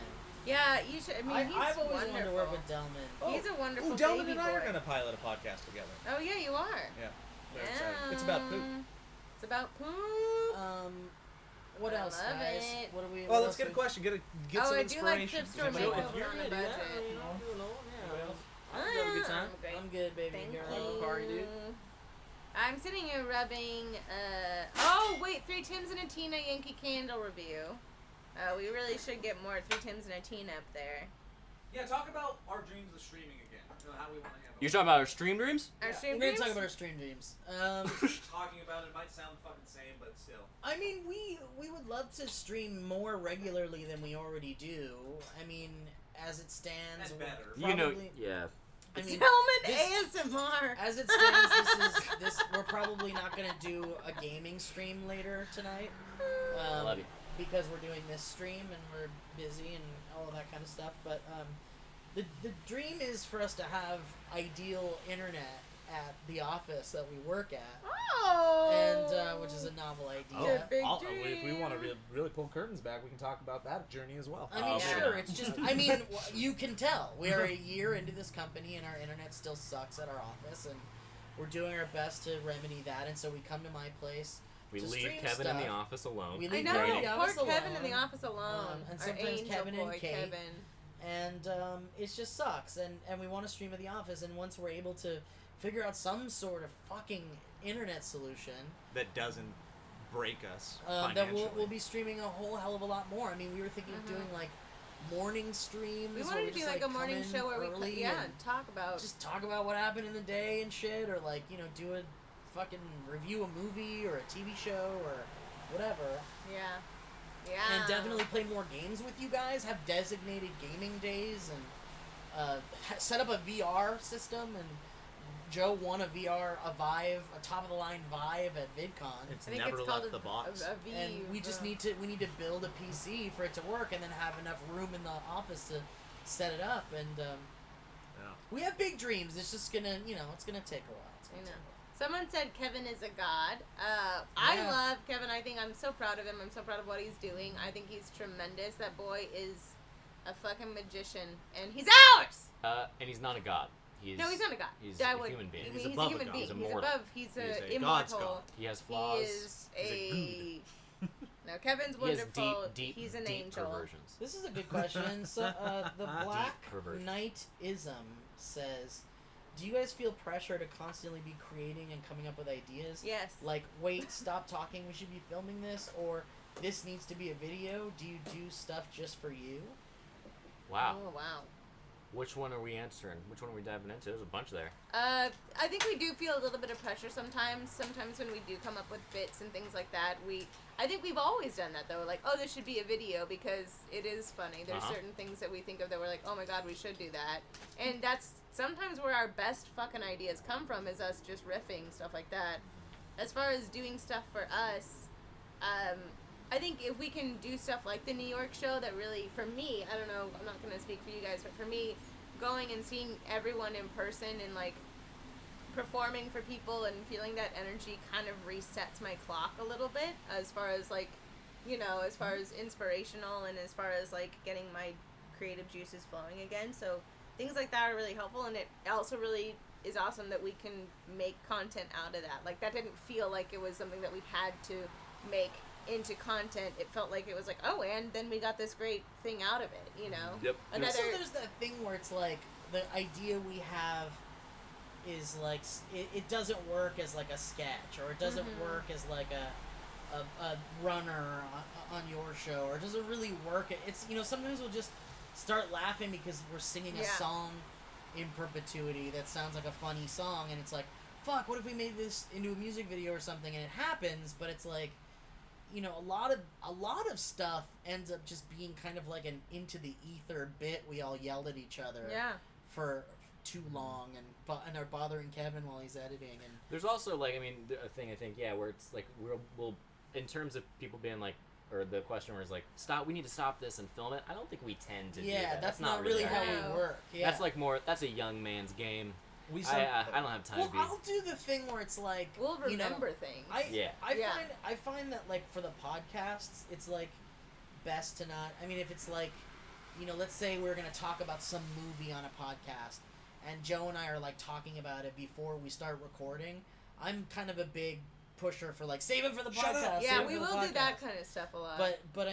Yeah, you should. I mean, he's I've always wonderful. wanted to work with Delman. He's a wonderful Ooh, Delman baby and I are boy. going to pilot a podcast together. Oh, yeah, you are. Yeah. Very Yeah. excited. It's about poop. It's about poop. What I else, love guys? it. What do we? Well, what let's else get a we- question. Get Oh, some I do like inspiration. Thrift Store Somebody- makeover. If you're on a ready, budget. I'll have a good time. Great. I'm good, baby Thank girl. you. Party, dude. I'm sitting here rubbing, oh, wait, 3 Tims and a Tina Yankee Candle review. We really should get more 3 Tims and a Tina up there. Yeah, talk about our dreams of streaming again. How we want to handle You're talking about our stream dreams? Our Yeah. stream We're gonna dreams? talk about our stream dreams. talking about it might sound fucking same, but still. I mean, we would love to stream more regularly than we already do. I mean, as it stands, And we're better. You know, probably- yeah. I mean, Delman this- ASMR. as it stands, this we're probably not gonna do a gaming stream later tonight. I love you. Because we're doing this stream and we're busy and all of that kind of stuff. But the dream is for us to have ideal internet at the office that we work at, Oh. and which is a novel idea. big if we want to dream. really pull curtains back, we can talk about that journey as well. I mean, Oh, sure, yeah. it's just, I mean, you can tell. We are a year into this company and our internet still sucks at our office, and we're doing our best to remedy that, and so we come to my place. We to leave stream Kevin in the stuff. office alone. We I leave know, Kevin in the poor office Kevin in the alone. office alone. And Our sometimes angel Kevin and boy, Kate. Kevin. And it just sucks, and we want to stream at the office, and once we're able to figure out some sort of fucking internet solution, That doesn't break us that financially. we'll be streaming a whole hell of a lot more. I mean, we were thinking of doing like morning streams. We where wanted to just, do like a morning come in show where we early could, and talk about. just talk about what happened in the day and shit, or like, you know, do a fucking review a movie or a TV show or whatever. Yeah. And definitely play more games with you guys, have designated gaming days, and set up a VR system and Joe won a Vive, a top of the line Vive at VidCon. It's I think never it's left called the box. A V. And we just need to build a PC for it to work, and then have enough room in the office to set it up. And we have big dreams. It's just gonna, it's gonna take a while. I know. Someone said Kevin is a god. I love Kevin. I think I'm so proud of him. I'm so proud of what he's doing. I think he's tremendous. That boy is a fucking magician, and he's ours. And he's not a god. No, he's not a god. He's That a would- human being. He's He's above a human a god. being. He's He's immortal. above. He's He's a a god's immortal. god. He has He flaws. is He's a No, Kevin's He has wonderful. deep He's an deep angel. perversions. This is a good question. So, the Black perversion. Knight-ism says, do you guys feel pressure to constantly be creating and coming up with ideas? Yes. Like, wait, stop talking, we should be filming this, or this needs to be a video? Do you do stuff just for you? Wow. Oh wow. Which one are we answering? Which one are we diving into? There's a bunch there. I think we do feel a little bit of pressure sometimes. Sometimes when we do come up with bits and things like that, I think we've always done that though. Like, oh, this should be a video because it is funny. There's certain things that we think of that we're like, oh my god, we should do that. And that's sometimes where our best fucking ideas come from, is us just riffing, stuff like that. As far as doing stuff for us, I think if we can do stuff like the New York show, that really, for me, I don't know, I'm not going to speak for you guys, but for me, going and seeing everyone in person and, like, performing for people and feeling that energy kind of resets my clock a little bit as far as, like, as far as inspirational and as far as, like, getting my creative juices flowing again. So things like that are really helpful, and it also really is awesome that we can make content out of that. Like, that didn't feel like it was something that we had to make into content. It felt like it was like, oh, and then we got this great thing out of it, Yep. Another, So there's that thing where it's like, the idea we have is like, it doesn't work as like a sketch, or it doesn't work as like a runner on your show, or it doesn't really work. It's, sometimes we'll just start laughing because we're singing a song in perpetuity that sounds like a funny song, and it's like, fuck, what if we made this into a music video or something? And it happens, but it's like, a lot of stuff ends up just being kind of like an into the ether bit. We all yelled at each other for too long and are bothering Kevin while he's editing. And There's also, like, a thing I think, where it's like we'll in terms of people being like, or the question where it's like, stop, we need to stop this and film it. I don't think we tend to do that. That's not really how we work. Yeah. That's like that's a young man's game. I don't have time to be. I'll do the thing where it's like, we'll remember things. I find that, like, for the podcasts, it's like best to not. If it's like, let's say we're gonna talk about some movie on a podcast, and Joe and I are like talking about it before we start recording. I'm kind of a big pusher for like, save it for the podcast. Yeah, we will do that kind of stuff a lot. But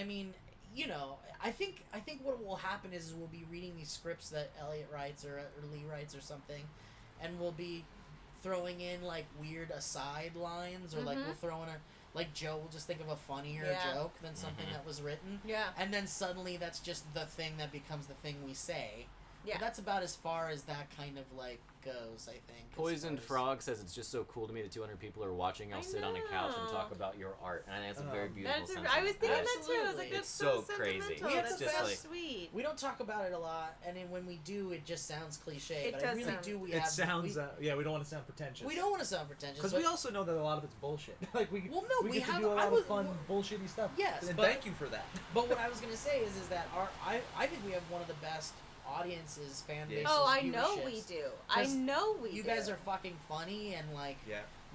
I think what will happen is we'll be reading these scripts that Elliot writes or Lee writes or something, and we'll be throwing in like weird aside lines, or like we'll throw in like Joe will just think of a funnier joke than something that was written. Yeah. And then suddenly that's just the thing that becomes the thing we say. Yeah. But that's about as far as that kind of like goes, I think. Poisoned Frog says it's just so cool to me that 200 people are watching. I'll sit on a couch and talk about your art, and that's a very beautiful sentiment. I was thinking that too. I was like, that's it's so crazy. sentimental. It's That's just so like, sweet. We don't talk about it a lot, and then when we do, it just sounds cliche. It but does I really sound- do. We don't want to sound pretentious. we don't want to sound pretentious. Because we also know that a lot of it's bullshit. Like we get to do a lot of fun, bullshitty stuff. Yes, and but- thank you for that. But what I was gonna say is that I think we have one of the best audiences, fan bases. Oh, I know we viewerships. do. I know we do. You guys are fucking funny, and like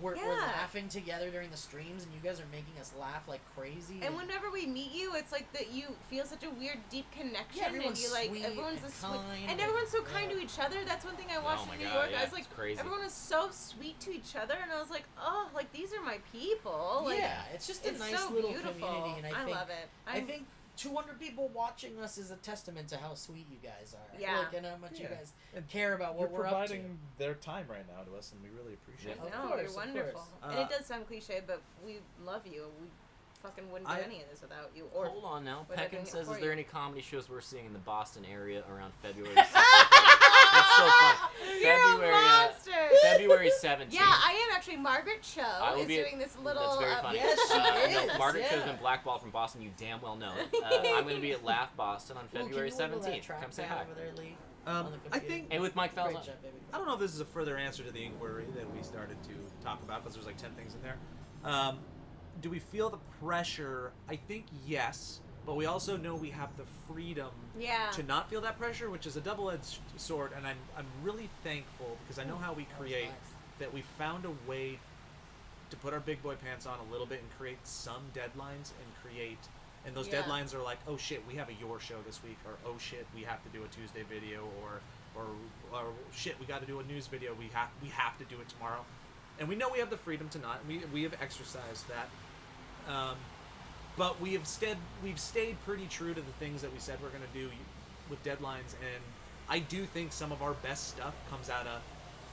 we're laughing together during the streams, and you guys are making us laugh like crazy. And whenever we meet you, it's like that you feel such a weird, deep connection, Yeah, everyone's and you like sweet everyone's and a sweet, kind, and everyone's so kind to each other. That's one thing I watched Oh in my New God, York. yeah, I was like, it's crazy. everyone was so sweet to each other, and I was like, oh, like these are my people. Like, it's just a nice so little beautiful. community, and I think love it. I think 200 people watching us is a testament to how sweet you guys are. Yeah. Like, and how much you guys And care about what You're we're up to. providing their time right now to us, and we really appreciate I it. know, course, you're of wonderful. course. And it does sound cliche, but we love you. We fucking wouldn't do any of this without you. Or hold on now. we're not doing Peckin it says, for is there you. any comedy shows we're seeing in the Boston area around February 16th? That's so fun. You're February, a monster. February 17th. Yeah, I am actually. Margaret Cho I will is be doing this little. That's very funny. Yes, she No, is, Margaret Cho's yeah. been blackballed from Boston. You damn well know it. I'm going to be at Laugh Boston on Ooh, can February you wiggle that 17th. track Come say down hi. over there, Lee? on the I computer. think And with Mike Great Falzon. job, baby. I don't know if this is a further answer to the inquiry that we started to talk about because there's like 10 things in there. Do we feel the pressure? I think yes, but we also know we have the freedom Yeah. to not feel that pressure, which is a double-edged sword. And I'm really thankful because I know how we That was create nice. that we found a way to put our big boy pants on a little bit and create some deadlines and those Yeah. deadlines are like, oh shit, we have a your show this week, or oh shit, we have to do a Tuesday video, or shit, we got to do a news video, we have to do it tomorrow, and we know we have the freedom to not. We have exercised that, but we've stayed pretty true to the things that we said we're gonna do with deadlines, and I do think some of our best stuff comes out of,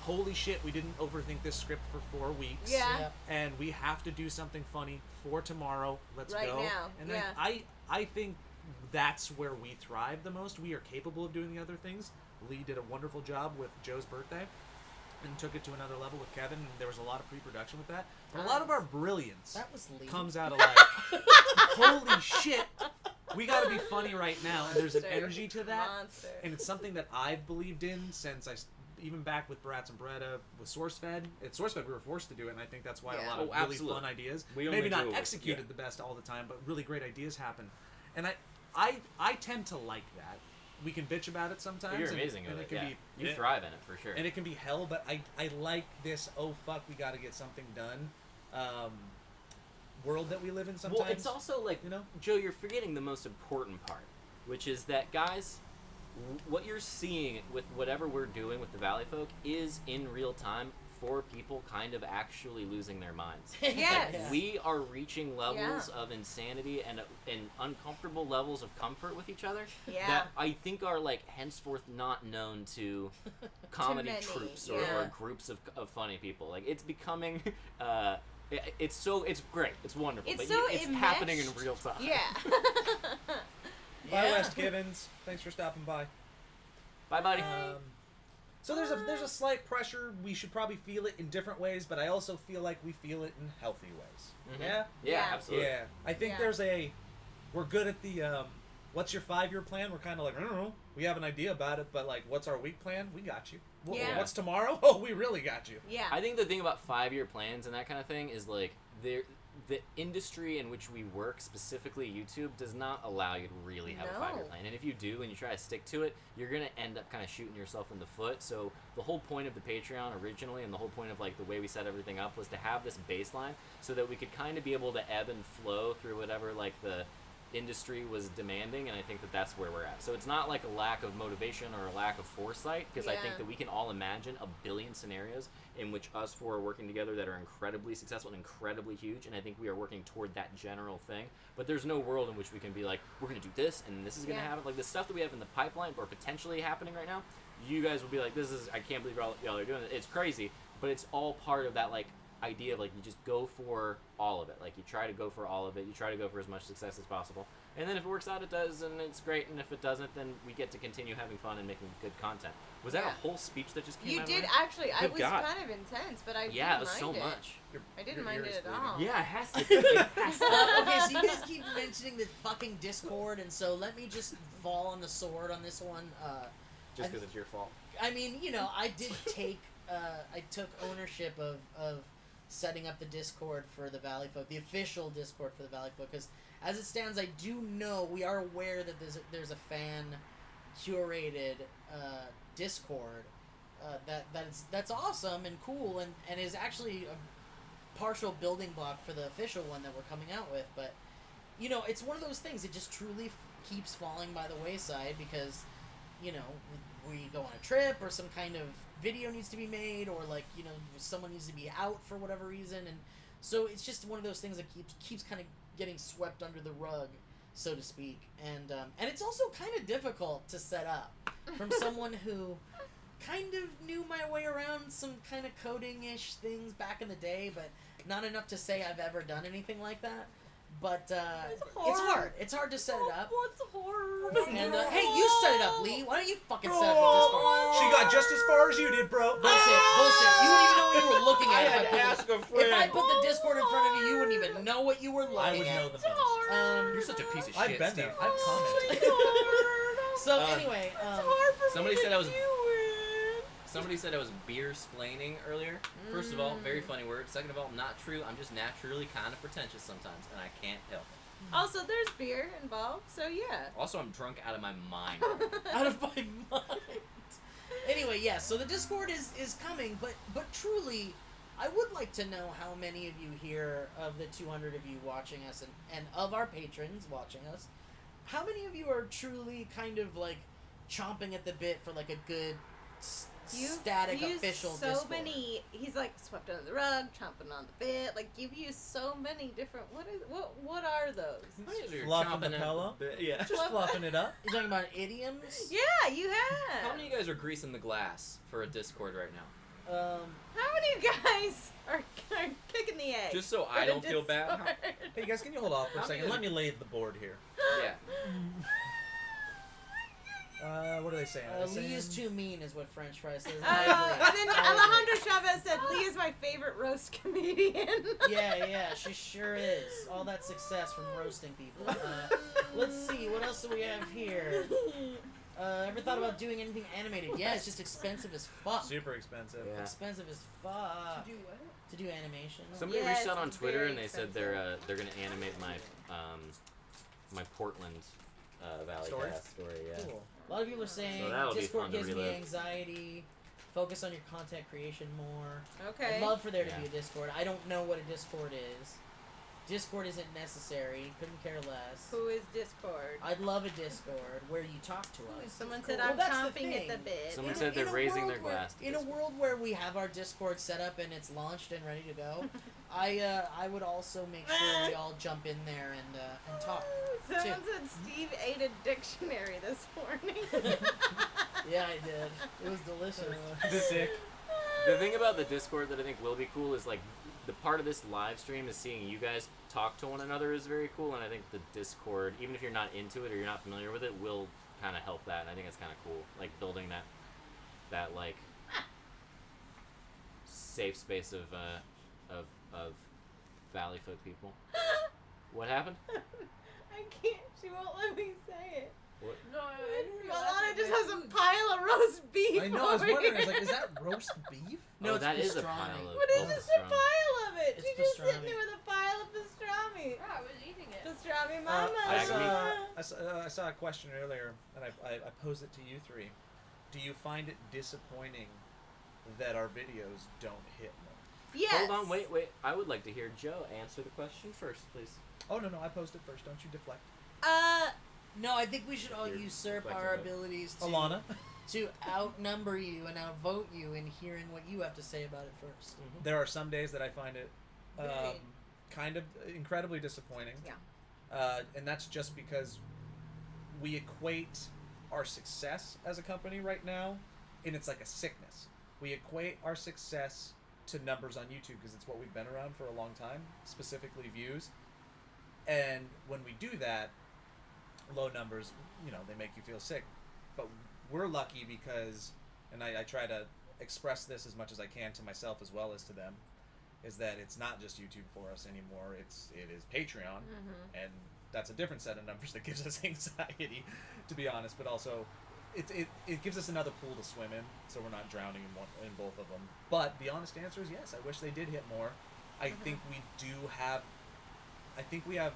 holy shit, we didn't overthink this script for 4 weeks. Yeah. Yep. And we have to do something funny for tomorrow. Let's Right go. now, And yeah. I think that's where we thrive the most. We are capable of doing the other things. Lee did a wonderful job with Joe's birthday and took it to another level with Kevin, and there was a lot of pre-production with that. But a lot of our brilliance That was Lee. comes out of like, holy shit, we got to be funny right now. And there's an Monster. energy to that. Monster. And it's something that I've believed in since even back with Brats and Beretta with SourceFed. At SourceFed, we were forced to do it, and I think that's why Yeah. a lot of Oh, really absolutely. fun ideas, We only maybe do not it with- executed yeah. the best all the time, but really great ideas happen. And I tend to like that. We can bitch about it sometimes. You're and amazing and at it it. can Yeah. be You thrive in it for sure. and it can be hell, but I like this, oh fuck, we got to get something done world that we live in sometimes. Well, it's also like, you know? Joe, you're forgetting the most important part, which is that, guys, what you're seeing with whatever we're doing with the Valleyfolk is in real time for people kind of actually losing their minds. Yes. Yeah. We are reaching levels Yeah. of insanity and uncomfortable levels of comfort with each other Yeah. that I think are like henceforth not known to comedy many, troops yeah. or groups of funny people. Like, it's becoming it's great, it's wonderful, It's but so it's happening in enmeshed. real time. Yeah. Bye, Yeah. West Gibbons. Thanks for stopping by. Bye, buddy. So there's a slight pressure. We should probably feel it in different ways, but I also feel like we feel it in healthy ways. Mhm. Yeah. Yeah, Yeah. absolutely. Yeah. I think Yeah. we're good at the what's your 5-year plan? We're kind of like, I don't know. We have an idea about it, but like, what's our week plan? We got you. Yeah. What's tomorrow? Oh, we really got you. Yeah. I think the thing about 5-year plans and that kind of thing is like the industry in which we work, specifically YouTube, does not allow you to really have a 5-year No. plan. And if you do and you try to stick to it, you're going to end up kind of shooting yourself in the foot. So the whole point of the Patreon originally, and the whole point of like the way we set everything up, was to have this baseline so that we could kind of be able to ebb and flow through whatever like the industry was demanding, and I think that that's where we're at. So it's not like a lack of motivation or a lack of foresight, because I think Yeah. that we can all imagine a billion scenarios in which us four are working together that are incredibly successful and incredibly huge, and I think we are working toward that general thing. But there's no world in which we can be like, we're going to do this and this is going to Yeah. happen. Like the stuff that we have in the pipeline or potentially happening right now, you guys will be like, I can't believe y'all are doing it. It's crazy, but it's all part of that like idea of like, you just go for all of it. Like you try to go for all of it. You try to go for as much success as possible. And then if it works out, it does, and it's great. And if it doesn't, then we get to continue having fun and making good content. Was that Yeah. a whole speech that just came You out? did of actually. I Good was God. kind of intense, but I Yeah, it didn't was so mind much. I didn't Your mind ear it is at bleeding. all. Yeah, it has to. It has to. Okay, so you guys keep mentioning the fucking Discord, and so let me just fall on the sword on this one. Just because it's your fault. I mean, you know, I did take, I took ownership of setting up the Discord for the Valleyfolk, the official Discord for the Valleyfolk, because as it stands, I do know, we are aware that there's a fan curated Discord that's awesome and cool and is actually a partial building block for the official one that we're coming out with. But you know, it's one of those things, it just truly keeps falling by the wayside because, you know, we go on a trip or some kind of video needs to be made, or like, you know, someone needs to be out for whatever reason, and so it's just one of those things that keeps kind of getting swept under the rug, so to speak. And it's also kind of difficult to set up from someone who kind of knew my way around some kind of coding-ish things back in the day, but not enough to say I've ever done anything like that. But it's hard. It's hard to set it up. What's hard? And hey, you set it up, Lee. Why don't you fucking set up the Discord? She got just as far as you did, bro. Bullshit. You wouldn't even know what you were looking at. a If I put the Discord in front of you, you wouldn't even know what you were looking I would at. know the most. You're such a piece of shit, I've been Steve. there. I've commented. So anyway, It's hard for somebody me said to I was- do it. Somebody said I was beer splaining earlier. First of all, very funny word. Second of all, not true. I'm just naturally kind of pretentious sometimes, and I can't help it. Also, there's beer involved, so yeah. Also, I'm drunk out of my mind. out of my mind. Anyway, yeah. So the Discord is coming, but truly, I would like to know how many of you here, of the 200 of you watching us, and of our patrons watching us, how many of you are truly kind of like chomping at the bit for like a good static official so Discord? many. He's like swept under the rug, chomping on the bit. Like give you so many different. What are those? You're Fluffing chomping the at pillow? bit, yeah. Just fluffing it up. You're talking about idioms? Yeah, you have. How many of you guys are greasing the glass for a Discord right now? How many of you guys are kicking the egg? Just so for I the don't feel bad. Discord? Hey guys, can you hold off for a How second? many- Let me lay the board here. Yeah. What are they saying? Are they Lee is saying- too mean, is what French fry says. And I agree. then Alejandro Chavez said, Lee is my favorite roast comedian. Yeah, she sure is. All that success from roasting people. Let's see, what else do we have here? Ever thought about doing anything animated? Yeah, it's just expensive as fuck. Super expensive. Yeah. Expensive as fuck. Do what? To do animation. Somebody Yes, reached out on it's Twitter very and they said they're gonna animate my my Portland Valley Story? Cast story. Yeah. Cool. A lot of people are saying So that'll be Discord fun to gives me relive. anxiety. Focus on your content creation more. Okay. I'd love for there to Yeah. be a Discord. I don't know what a Discord is. Discord isn't necessary. Couldn't care less. Who is Discord? I'd love a Discord where you talk to us. Someone said Well, I'm that's the chomping at thing. the bit. Someone In said a- they're in a raising world their where- glass to In a Discord. world where we have our Discord set up and it's launched and ready to go, I would also make sure we all jump in there and talk. Someone too. said Steve ate a dictionary this morning. Yeah, I did. It was delicious. Sick. The thing about the Discord that I think will be cool is like the part of this live stream is seeing you guys talk to one another is very cool, and I think the Discord, even if you're not into it or you're not familiar with it, will kind of help that. And I think it's kind of cool, like building that like safe space of Valleyfolk people. What happened? I can't. She won't let me say it. What? No, I didn't hear Alana that. just has a pile of roast beef. I know, I was over wondering, I was here. like, is that roast beef? No, Oh, it's that is a pastrami. pile of. What is oh, just a pastrami. pile of it? It's She's just sitting pastrami. there with a pile of pastrami. Yeah, I was eating it. Pastrami mama. I saw a question earlier, and I posed it to you three. Do you find it disappointing that our videos don't hit more? Yes. Hold on, wait. I would like to hear Joe answer the question first, please. Oh, no, I posed it first. Don't you deflect. No, I think we should all You're usurp flexible. our abilities Alana? to outnumber you and outvote you in hearing what you have to say about it first. There are some days that I find it Very. kind of incredibly disappointing. Yeah. And that's just because we equate our success as a company right now, and it's like a sickness. We equate our success to numbers on YouTube because it's what we've been around for a long time, specifically views. And when we do that, low numbers, they make you feel sick. But we're lucky because, and I try to express this as much as I can to myself as well as to them, is that it's not just YouTube for us anymore. It is Patreon, and that's a different set of numbers that gives us anxiety, to be honest. But also, it gives us another pool to swim in, so we're not drowning in both of them. But the honest answer is yes. I wish they did hit more. I think we do have. I think we are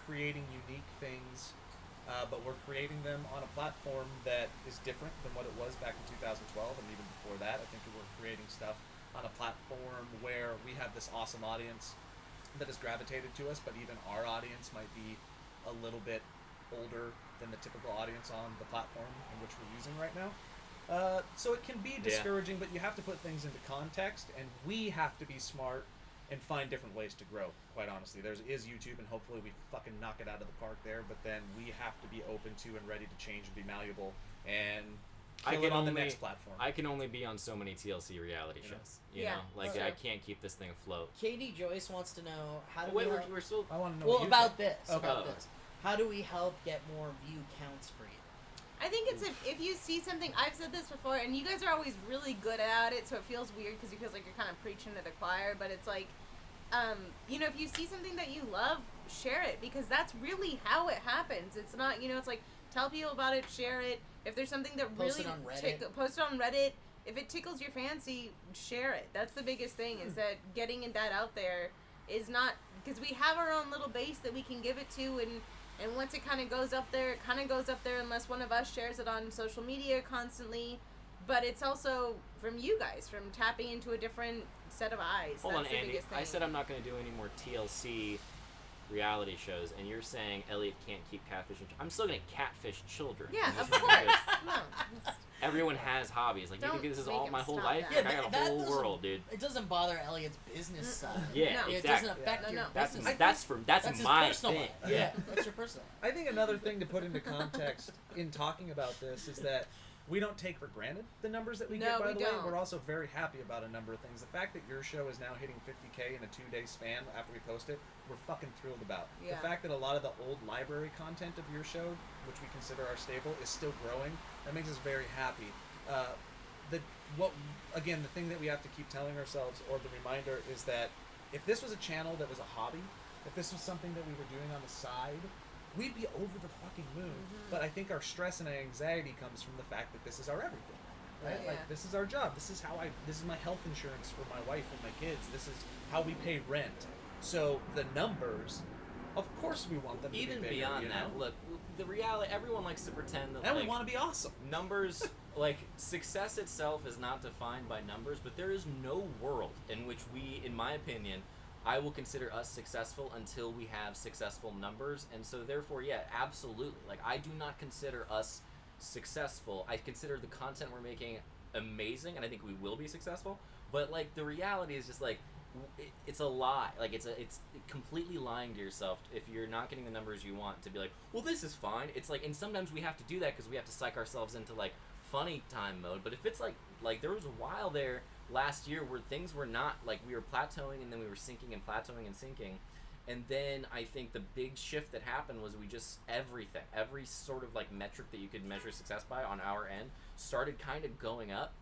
creating unique things, but we're creating them on a platform that is different than what it was back in 2012 and even before that. I think that we're creating stuff on a platform where we have this awesome audience that has gravitated to us, but even our audience might be a little bit older than the typical audience on the platform in which we're using right now. So it can be discouraging, but you have to put things into context, and we have to be smart and find different ways to grow, quite honestly. There is YouTube, and hopefully we fucking knock it out of the park there, but then we have to be open to and ready to change and be malleable and kill it on the next platform. I can only be on so many TLC reality shows. You Yeah, know? Like, sure. I can't keep this thing afloat. Katie Joyce wants to know how do Wait, we we're, help- we're still... I want to know well what you about think. this. Okay. About this. How do we help get more view counts for you? I think it's if you see something, I've said this before, and you guys are always really good at it, so it feels weird because it feels like you're kind of preaching to the choir, but it's like, if you see something that you love, share it, because that's really how it happens. It's not, it's like Tell people about it. Share it. If there's something that Post really it on Reddit. post it on Reddit. If it tickles your fancy, share it. That's the biggest thing, is that getting that out there is not, because we have our own little base that we can give it to, and once it kind of goes up there, it kind of goes up there unless one of us shares it on social media constantly. But it's also from you guys, from tapping into a different set of eyes. Hold That's on, the Andy. biggest thing. I said I'm not going to do any more TLC reality shows, and you're saying Elliot can't keep catfishing. I'm still going to catfish children. Yeah, Just of because course. No. it's- Everyone has hobbies. Like, you Don't think this is make all him my whole stop life? that. Like, I got a that whole doesn't- world, dude. It doesn't bother Elliot's business side. Yeah, No. It exactly. doesn't affect No, your no. That's business. that's his my personal thing. life. Yeah. That's your personal life. I think another thing to put into context in talking about this is that we don't take for granted the numbers that we No, get, by we the way. don't. We're also very happy about a number of things. The fact that your show is now hitting 50K in a 2-day span after we post it, we're fucking thrilled about. Yeah. The fact that a lot of the old library content of your show, which we consider our staple, is still growing, that makes us very happy. The thing that we have to keep telling ourselves, or the reminder, is that if this was a channel that was a hobby, if this was something that we were doing on the side, we'd be over the fucking moon. But I think our stress and anxiety comes from the fact that this is our everything, right? Yeah. Like, this is our job. This is my health insurance for my wife and my kids. This is how we pay rent. So the numbers, of course, we want them to Even be bigger, beyond you that, know? look, the reality, everyone likes to pretend that, And like, we want to be awesome. numbers, like, success itself is not defined by numbers, but there is no world in which we, in my opinion, I will consider us successful until we have successful numbers. And so therefore, yeah, absolutely. Like, I do not consider us successful. I consider the content we're making amazing, and I think we will be successful. But, like, the reality is just, like, it's a lie. Like, it's completely lying to yourself if you're not getting the numbers you want to be like, well, this is fine. It's like, and sometimes we have to do that because we have to psych ourselves into, like, funny time mode. But if it's like there was a while there last year where things were not, like, we were plateauing and then we were sinking and plateauing and sinking. And then I think the big shift that happened was we just, every sort of, like, metric that you could measure success by on our end started kind of going up,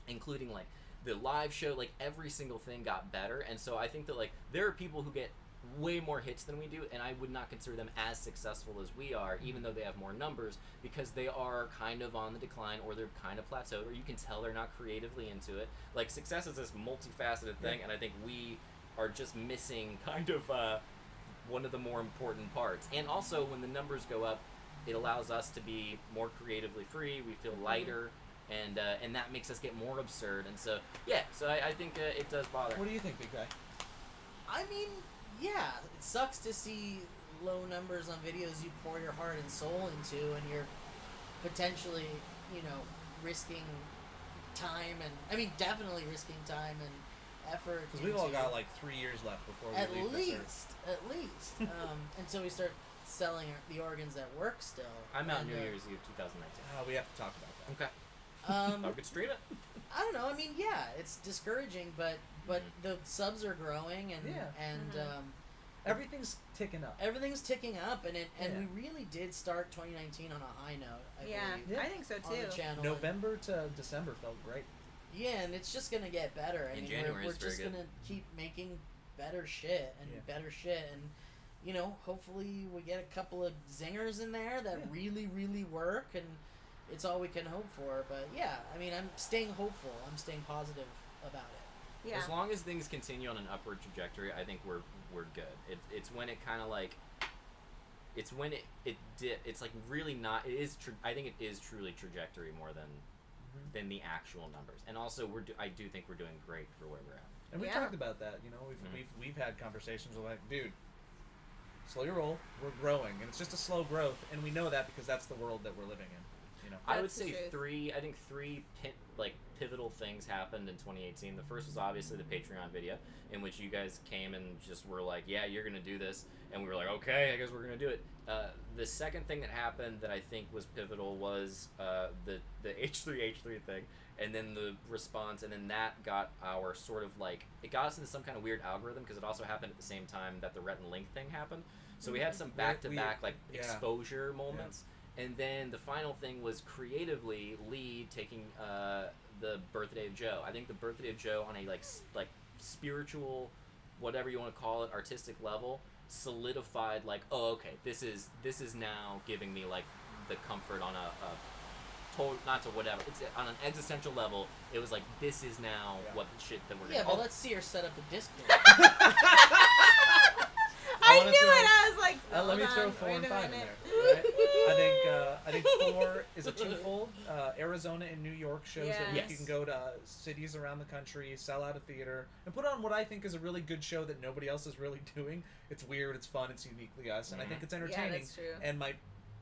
including, like, the live show. Like, every single thing got better. And so I think that, like, there are people who get way more hits than we do, and I would not consider them as successful as we are, even though they have more numbers, because they are kind of on the decline, or they're kind of plateaued, or you can tell they're not creatively into it. Like, success is this multifaceted thing, and I think we are just missing kind of one of the more important parts. And also, when the numbers go up, it allows us to be more creatively free. We feel lighter, and that makes us get more absurd. And so, yeah, so I think it does bother. What do you think, Big Guy? I mean, yeah, it sucks to see low numbers on videos you pour your heart and soul into, and you're potentially, risking time and, I mean, definitely risking time and effort. Because we've all into- got like 3 years left before we at leave this earth. least, until we start selling the organs at work still. I'm out And, New Year's Eve 2019. We have to talk about that. Okay. Um, I could stream it. I don't know. I mean, yeah, it's discouraging, but the subs are growing, and Yeah. Everything's ticking up. everything's ticking up, and Yeah. we really did start 2019 on a high note. I Yeah, believe, Yeah. I think so on too. the channel. November to December felt great. Yeah, and it's just gonna get better. I In mean, January we're is very just good. gonna keep making better shit and Yeah. better shit, and hopefully we get a couple of zingers in there that Yeah. really, really work, and it's all we can hope for. But yeah, I mean, I'm staying hopeful. I'm staying positive about it. Yeah. As long as things continue on an upward trajectory, I think we're good. It's when it kind of like, it's when it's like really not. It is. I think it is truly trajectory more than the actual numbers. And also, I do think we're doing great for where we're at. And we Yeah. talked about that. We've had conversations with, like, dude, slow your roll. We're growing, and it's just a slow growth, and we know that because that's the world that we're living in. I would That's the say truth. three pivotal things happened in 2018. The first was obviously the Patreon video, in which you guys came and just were like, yeah, you're going to do this. And we were like, okay, I guess we're going to do it. The second thing that happened that I think was pivotal was the H3H3 thing, and then the response, and then that got our sort of like, it got us into some kind of weird algorithm, because it also happened at the same time that the Rhett and Link thing happened. So we had some back-to-back Yeah. exposure moments. And then the final thing was creatively Lee taking the Birthday of Joe. I think the Birthday of Joe on a like spiritual, whatever you want to call it, artistic level, solidified like, oh, okay, this is now giving me like the comfort on a total, not to whatever. It's on an existential level. It was like, this is now what the shit that we're Yeah, gonna. but let's see her set up the Discord. I wanna knew throw- it. I was like, Let me hold throw on, 4 wait and a 5 in minute. there. Right? I think 4 is a twofold. Arizona and New York shows that Yes. you can go to cities around the country, sell out a theater, and put on what I think is a really good show that nobody else is really doing. It's weird, it's fun, it's uniquely us, and I think it's entertaining. Yeah, that's true. And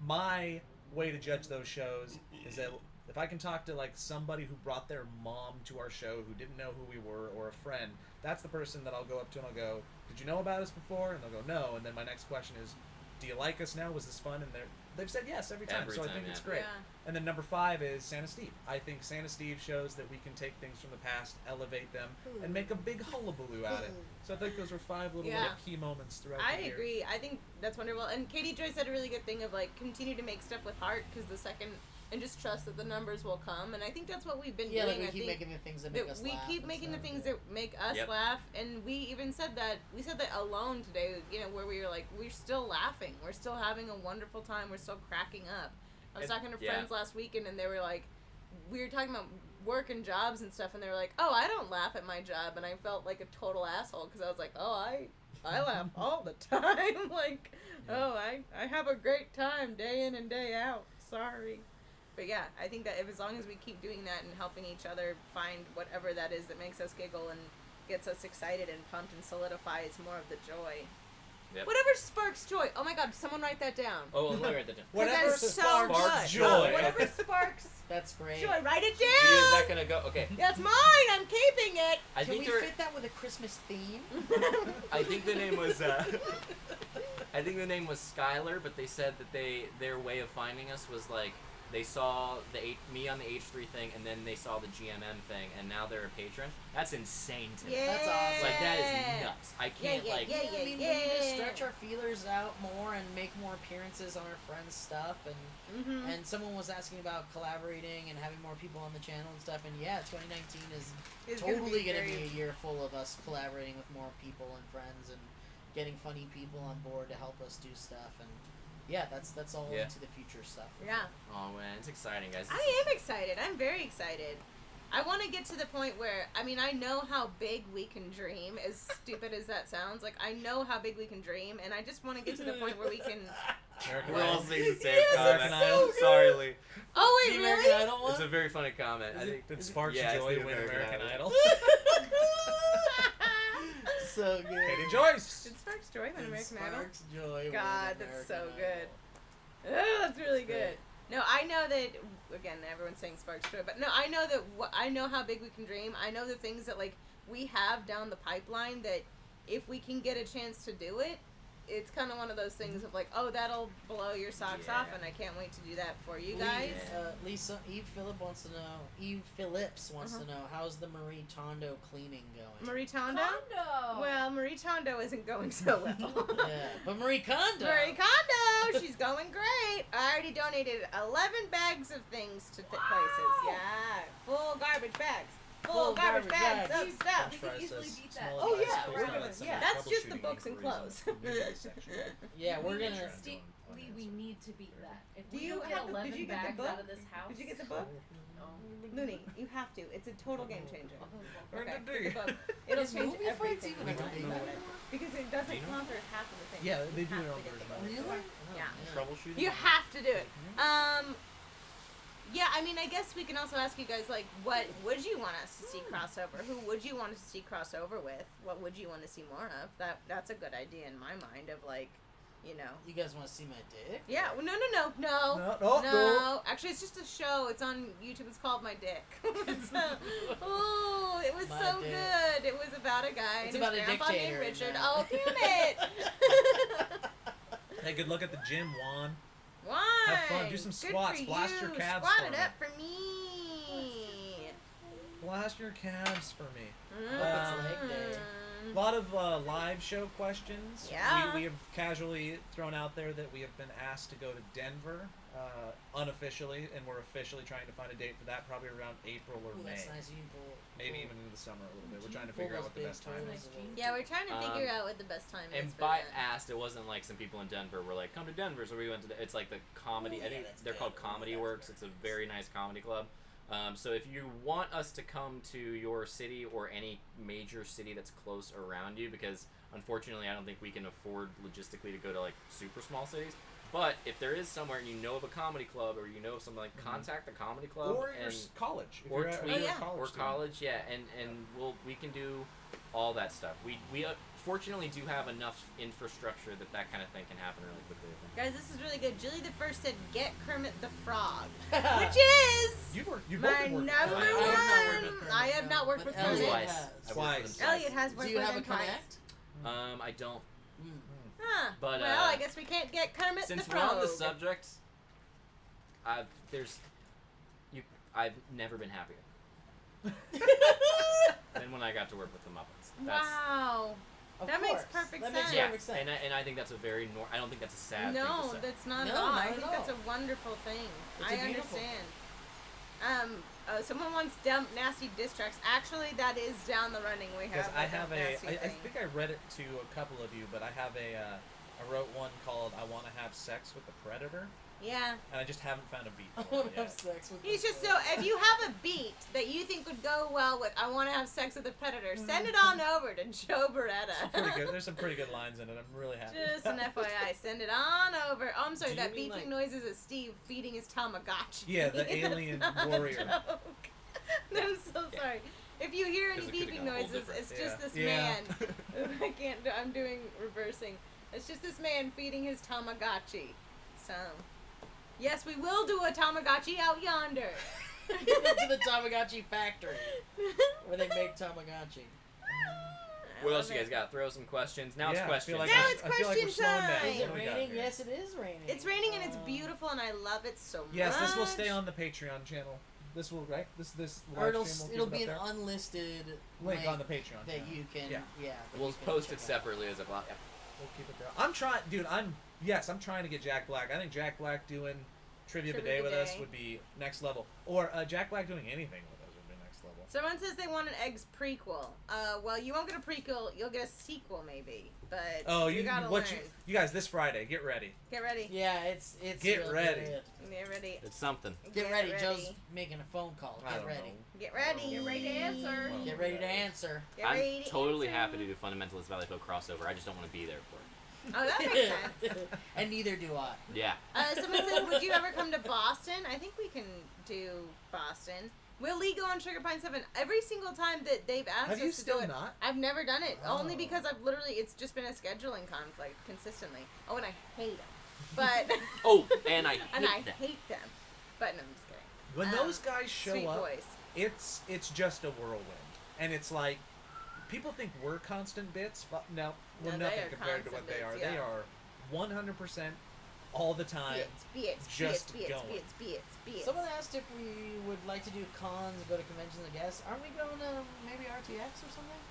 my way to judge those shows is that if I can talk to like somebody who brought their mom to our show who didn't know who we were, or a friend, that's the person that I'll go up to and I'll go, "Did you know about us before?" And they'll go, "No." And then my next question is, "Do you like us now? Was this fun?" And they've said yes every time. Every So I time, think it's yeah. great. Yeah. And then number 5 is Santa Steve. I think Santa Steve shows that we can take things from the past, elevate them, and make a big hullabaloo out of it. So I think those were 5 little Yeah. key moments throughout I the year. agree. I think that's wonderful. And Katie Joy said a really good thing of like continue to make stuff with heart because the second and just trust that the numbers will come. And I think that's what we've been Yeah, doing. like we I keep think making the things that make us we laugh. keep and making the stuff. things that make us Yep. laugh. And we even said that alone today. You know, where we were like, we're still laughing. We're still having a wonderful time. We're still cracking up. I was talking to friends last weekend, and they were like, we were talking about work and jobs and stuff, and they were like, "Oh, I don't laugh at my job," and I felt like a total asshole because I was like, "Oh, I laugh all the time." Like, "Oh, I have a great time day in and day out." Sorry. But yeah, I think that as long as we keep doing that and helping each other find whatever that is that makes us giggle and gets us excited and pumped and solidifies more of the joy. Yep. Whatever sparks joy. Oh my God, someone write that down. Oh, let me write that down. 'Cause Whatever that's so sparks good. joy. Oh, whatever sparks That's great. joy. Write it Gee, is that down. gonna go? Okay. That's mine. I'm keeping it. I Can think we there. fit that with a Christmas theme? I think the name was. I think the name was Skylar, but they said that their way of finding us was like they saw me on the H3 thing, and then they saw the GMM thing, and now they're a patron. That's insane to me. Yeah. That's awesome. Like that is nuts. I can't yeah, like. yeah. I mean, we need to stretch our feelers out more and make more appearances on our friends' stuff. And and someone was asking about collaborating and having more people on the channel and stuff. And yeah, 2019 is It's totally gonna going be to be a year full of us collaborating with more people and friends and getting funny people on board to help us do stuff. And yeah, that's all Yeah. into the future stuff. Yeah. Oh man, it's exciting, guys. This I is- am excited. I'm very excited. I want to get to the point where, I mean, I know how big we can dream, as stupid as that sounds. Like, I know how big we can dream, and I just want to get to the point where we can... American We're all Idol. saying the same Yes, comment. it's so good. Sorry, Lee. Oh, wait, The really? American Idol It's one? a very funny comment. I think. Did Sparks Yeah, it's Joy the win American Idol? So good. Katie Joyce! Did Sparks Joy win American Idol? Sparks Joy. win God, that's so American good. Idol. Oh, that's really That's good. No, I know that, again, everyone's saying Sparks Joy, but no, I know that, I know how big we can dream. I know the things that, like, we have down the pipeline that if we can get a chance to do it, it's kind of one of those things of like, oh, that'll blow your socks off, and I can't wait to do that for you guys. Lisa, Eve Phillips wants to know, how's the Marie Tondo cleaning going? Marie Tondo? Condo. Well, Marie Tondo isn't going so well. Yeah, but Marie Kondo. Marie Kondo, she's going great. I already donated 11 bags of things to places. Yeah, full garbage bags. Full garbage bags of stuff. We could easily beat that. Oh, yeah, we're we're gonna- gonna, yeah. That's just the books and clothes. Yeah, we're We gonna. need to- we need to beat that. If Do we you don't get have the- 11 did you get the bags book? out of this house, Did you get the book? No. Looney, you have to. It's a total game changer. We're Okay, gonna get the do. book. It'll Is change movie fights everything. even when you a think thing? about it. Because it doesn't conquer half of the thing. Yeah, they You do have their to own get the version. book. Really? Yeah. Troubleshooting. You have to do it. Yeah, I mean, I guess we can also ask you guys, like, what would you want us to see crossover? Who would you want us to see crossover with? What would you want to see more of? That's a good idea in my mind of, like, you know. You guys want to see my dick? Yeah, well, no. No. Actually, it's just a show. It's on YouTube. It's called My Dick. Oh, it was My so Dick. good. It was about a guy It's and about his a grandpa named dictator, Richard. isn't it? Oh, damn it. Hey, good luck at the gym, Juan. Why? Have fun. Do some Good squats. for Blast you. your calves Squat for it me. up for me. Blast your calves for me. it's leg day. A lot of live show questions. Yeah. We have casually thrown out there that we have been asked to go to Denver unofficially, and we're officially trying to find a date for that, probably around April or Ooh, May. that's nice. You can pull. Maybe even the summer a little bit. We're trying to figure out what the best time is. Yeah, we're trying to figure out what the best time is. And for by that. asked, it wasn't like some people in Denver were like, come to Denver, so we went to. It's like the comedy. Ooh, I think yeah, that's they're good. called Comedy That's Works. very It's a nice. very nice comedy club. So if you want us to come to your city or any major city that's close around you, because unfortunately I don't think we can afford logistically to go to like super small cities. But if there is somewhere and you know of a comedy club or you know of something, like contact the comedy club Or your and college. If or you're a- tweet if you're a yeah. college or student. college, yeah, and we can do all that stuff. We fortunately do have enough infrastructure that kind of thing can happen really quickly. I think. Guys, this is really good. Julie the First said, "Get Kermit the Frog," which is You've both my worked number with I have not worked one. with Kermit, I have no, not worked but with Elliot Kermit. Twice. has. I've worked with them Elliot twice. has worked Do you with have a him twice. connect? I don't. Huh. But, well, I guess we can't get Kermit Since the we're Frog. on the subject, I've never been happier than when I got to work with the Muppets. That's, Wow. Of That makes course. perfect That makes sense. Yeah, perfect sense. and I think that's a very I don't think that's a sad thing No, to say. that's not at No, all. not I at think all. that's a wonderful thing. It's I a beautiful understand. Someone wants dump nasty diss tracks. Actually, that is down the running. We Because have I a have dump a, nasty I thing. think I read it to a couple of you, but I have I wrote one called "I Want to Have Sex with the Predator," Yeah. and I just haven't found a beat I for want it to have yet. sex with He's this just so. girl. If you have a beat that you think would go well with "I want to have sex with a predator," send it on over to Joe Beretta. Pretty good. There's some pretty good lines in it. I'm really happy. Just an FYI, send it on over. Oh, I'm sorry, Do that you mean, beeping like- noise is Steve feeding his Tamagotchi. Yeah, the That's alien not a warrior. joke. I'm so Yeah. sorry. If you hear any 'Cause it could've beeping gone a whole noises, different- it's just this Yeah. man. I can't do, I'm doing reversing. It's just this man feeding his Tamagotchi. So, yes, we will do a Tamagotchi out yonder. to the Tamagotchi factory where they make Tamagotchi. What else you guys got? Throw some questions. Now Yeah, it's I questions. feel like Now I- it's I feel like we're question slowing down. time. Is What it do we got raining? here? Yes, it is raining. It's raining and it's beautiful and I love it so much. Yes, this will stay on the Patreon channel. This will This Or live it'll, stream will it'll keep be it an up there. unlisted Link on the Patreon that channel. you can. Yeah. that We'll you can post check it out. separately as a blog. Yeah. We'll keep it there. I'm trying, dude. I'm trying to get Jack Black. I think Jack Black doing Trivia Trivia Today with us Today. would be next level. Or Jack Black doing anything with us would be next level. Someone says they want an Eggs prequel. Well, you won't get a prequel. You'll get a sequel maybe. But Oh, you gotta learn. you guys this Friday? Get ready. Get ready. Yeah, it's Get really ready. good. Get ready. It's something. Get ready. Joe's making a phone call. I Get don't ready. know. Get ready. Get ready to answer. Well, Get ready to answer. Get I'm ready to totally answer. happy to do Fundamentalist Valleyfolk crossover. I just don't want to be there for it. Oh, that makes sense. And neither do I. Yeah. Someone said, would you ever come to Boston? I think we can do Boston. Will Lee go on Sugar Pine 7? Every single time that they've asked Have us you to still do it, not? I've never done it. Only Oh. because it's just been a scheduling conflict consistently. Oh, and I hate them. But, Oh, and I and I hate that. hate them. But no, I'm just kidding. When those guys show Sweet up, boys. it's just a whirlwind, and it's like people think we're constant bits, but no, we're No, they nothing are compared to what constant they are. bits, They yeah. are 100% all the time. Bits. just going. Someone asked if we would like to do cons and go to conventions, I guess. Aren't we going to maybe RTX or something?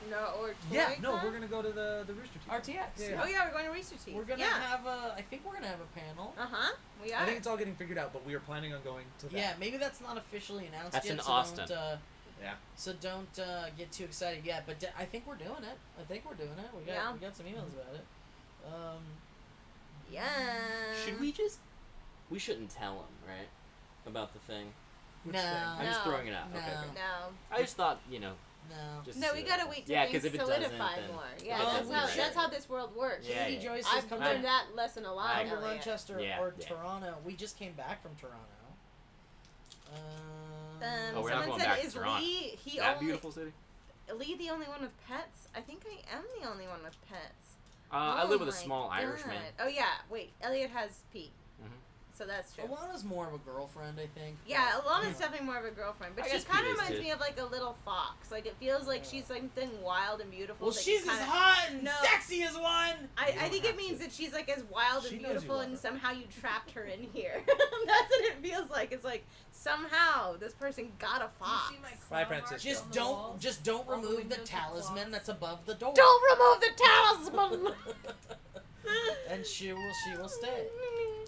No, or Yeah, Toy no, Con? we're gonna go to the Rooster Teeth. RTX. Yeah. Oh yeah, we're going to Rooster Teeth. We're gonna yeah. have a. I think we're gonna have a panel. We are. I think it's all getting figured out, but we are planning on going to that. Yeah, maybe that's not officially announced That's yet. in so Austin. Don't, Yeah. so don't get too excited yet. But I think we're doing it. We got some emails about it. Yeah. Should we just? We shouldn't tell him, right? About the thing. No. I'm just No. throwing it out. No. Okay, okay. No. I just thought, No. just No, we gotta wait till Yeah, 'cause things if it doesn't, solidify then- more. if Yeah, it that's doesn't, how right. that's how this world works. Yeah, Katie yeah. Joyce I've has come learned to that lesson a lot. come to Elliot. Rochester Yeah, or yeah. Toronto. We just came back from Toronto. Oh, we're not Someone going said, back to "Is Toronto. Lee That beautiful city. Lee the only one with pets? I think I am the only one with pets. I Oh live with a my small God. Irishman. Oh yeah, wait. Elliot has Pete, Mhm. so that's true. Alana's more of a girlfriend, I think. Yeah, Alana's Yeah. definitely more of a girlfriend, but I she guess kind Pete of is reminds too. me of like a little fox. Like it feels like she's something wild and beautiful. Well, that she's you as kinda- hot and No. sexy as one. I don't think it have means to. that she's like as wild She and knows you beautiful, love and her. somehow you trapped her in here. That's what it feels like. It's like somehow this person got a Do fox. you see my Bye, claw Francisco. marks Just on the don't, walls? just don't All the remove the windows with talisman clocks. that's above the door. Don't remove the talisman. And she will stay.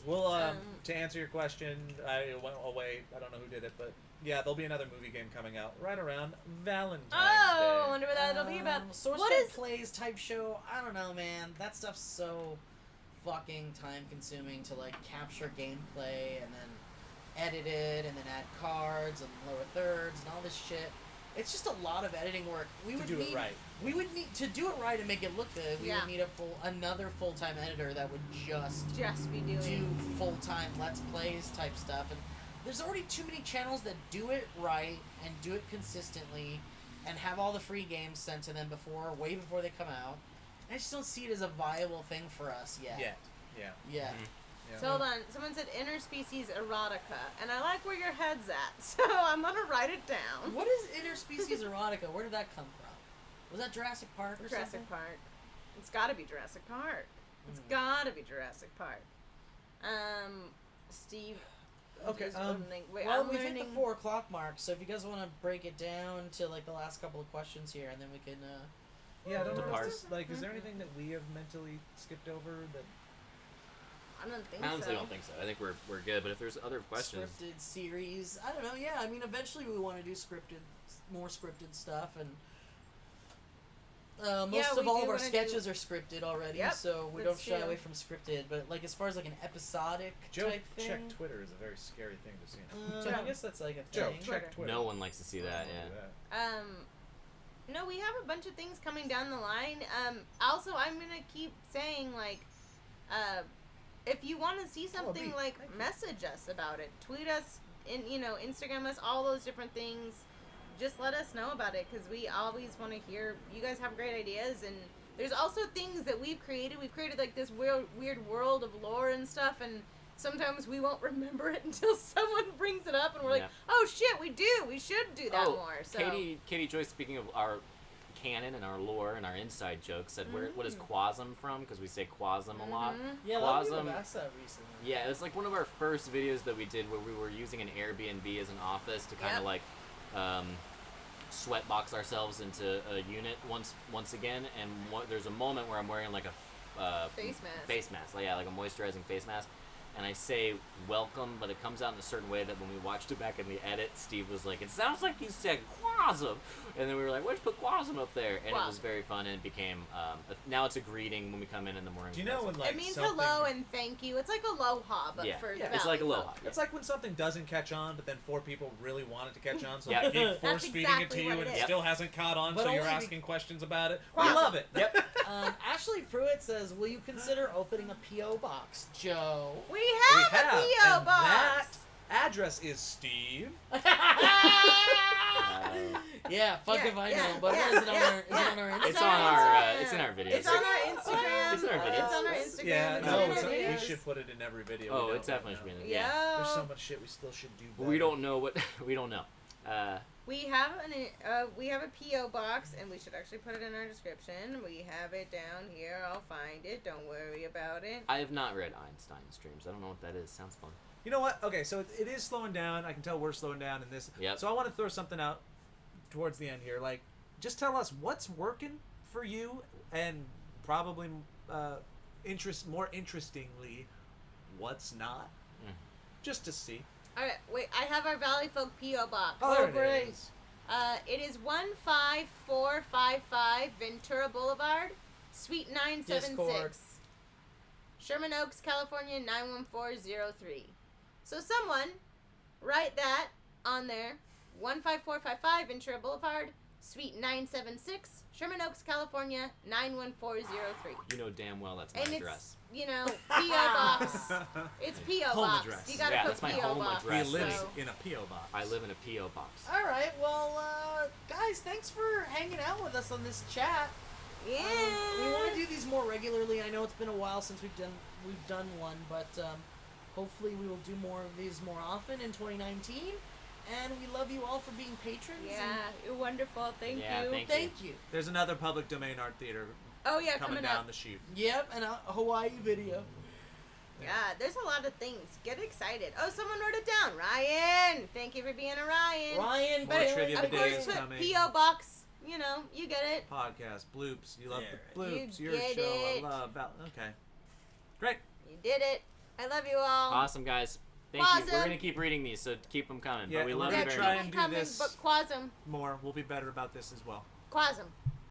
Well, to answer your question, I went away. I don't know who did it, but Yeah, there'll be another movie game coming out right around Valentine's Oh, I Day. wonder what that'll be about. Source What Fed is- Plays type show. I don't know, man. That stuff's so fucking time consuming to like capture gameplay and then edit it and then add cards and lower thirds and all this shit. It's just a lot of editing work. We To would do it need, right. We would need to do it right and make it look good. We Yeah. would need another full-time editor that would just be do doing. full-time Let's Plays type stuff. And there's already too many channels that do it right and do it consistently and have all the free games sent to them way before they come out. I just don't see it as a viable thing for us yet. Yeah. Yeah. Yeah. So hold on. Someone said interspecies erotica, and I like where your head's at, so I'm gonna write it down. What is interspecies erotica? Where did that come from? Was that Jurassic Park or Jurassic something? Park. It's gotta be Jurassic Park. It's Mm. gotta be Jurassic Park. Steve. Okay, is learning- wait, Well, I'm we've hit the learning- 4 o'clock mark, so if you guys want to break it down to like the last couple of questions here, and then we can. Yeah, I don't know. Depart. Is there anything that we have mentally skipped over that? I don't think I honestly so. don't think so. I think we're good. But if there's other questions, Scripted series. I don't know. Yeah, I mean, eventually we want to do more scripted stuff, and most we of all do of our wanna sketches are scripted already, Yep, so we that's don't shy true. away from scripted. But like as far as like an episodic Joe, type thing, check Twitter is a very scary thing to see. I guess that's like a Joe, thing. check Twitter. no one likes to see that. Don't Yeah. do that. No, we have a bunch of things coming down the line. Also, I'm gonna keep saying like, if you want to see something, B, like thank you. message us about it, tweet us, Instagram us, all those different things. Just let us know about it because we always want to hear. You guys have great ideas, and there's also things that we've created. We've created like this weird world of lore and stuff, and sometimes we won't remember it until someone brings it up, and we're like, Yeah. "Oh shit, we do. We should do that more." So. Katie Joyce, speaking of our canon and our lore and our inside jokes, said, what is quasm from? Because we say quasm a lot. Mhm. Yeah, a lot of people Quasm. have asked that recently. Yeah, it was like one of our first videos that we did where we were using an Airbnb as an office to kind of Yep. like sweatbox ourselves into a unit once again. And there's a moment where I'm wearing like a Face mask. face mask, like a moisturizing face mask. And I say welcome, but it comes out in a certain way that when we watched it back in the edit, Steve was like, "It sounds like you said quasm," and then we were like, "Let's put quasm up there," and it was Quasm. very fun, and it became now it's a greeting when we come in the morning. Do you know when like It means something, hello and thank you. It's like aloha, but Yeah. for Yeah. the It's like Valley aloha. folk. It's like when something doesn't catch on, but then 4 people really want it to catch on, so Yeah. they keep That's force feeding it exactly to you, what and it it is. still hasn't caught on, But so you're only be- asking questions about it. We Quasm. love it. Yep. Ashley Pruitt says, "Will you consider opening a PO box, Joe?" We We have have, a P.O. and box. that address is Steve. Yeah, fuck Yeah, if I yeah, know, but yeah, is it on yeah, our? Is it on our? It's Instagram? on our. It's in our videos. It's on our Instagram. It's in our videos. It's on our Instagram. Yeah, It's no, in our it's we videos. should put it in every video. Oh, we do it's right definitely now. should be in Yeah. yeah. There's so much shit we still should do. But we better. don't know what we don't know. We have a P.O. box, and we should actually put it in our description. We have it down here. I'll find it. Don't worry about it. I have not read Einstein's Dreams. I don't know what that is. Sounds fun. You know what? Okay, so it is slowing down. I can tell we're slowing down in this. Yep. So I want to throw something out towards the end here. Like, just tell us what's working for you, and probably more interestingly, what's not. Mm. Just to see. All right, wait. I have our Valleyfolk P.O. box. Oh, There it great. is. It is 15455 Ventura Boulevard, Suite 976, Discord. Sherman Oaks, California 91403. So someone write that on there. 15455 Ventura Boulevard, Suite 976, Sherman Oaks, California 91403. You know damn well that's my And address. it's, P.O. box. It's P.O. Home box. address. You gotta Yeah, put that's my P.O. home box. address. He lives So- in a P.O. box. I live in a PO box. All right, well, guys, thanks for hanging out with us on this chat. Yeah. We want to do these more regularly. I know it's been a while since we've done one, but hopefully we will do more of these more often in 2019. And we love you all for being patrons. Yeah, you're wonderful. Thank Yeah, you. And thank you. There's another public domain art theater Oh yeah, coming coming down up. the chute. Yep, and a Hawaii video. Yeah, there's a lot of things. Get excited. Oh, someone wrote it down. Ryan. Thank you for being a Ryan. Ryan, More But trivia of course, videos put coming. P.O. box. You know, you get it. Podcast, bloops. You love the Yeah. bloops. You Your get show. it. I love. Okay. Great. You did it. I love you all. Awesome, guys. Thank you. We're Quasum. gonna keep reading these, so keep them coming. Yeah, but we and love we're you gonna very try much. and do coming, this but Quasum. more. We'll be better about this as well. Quasum.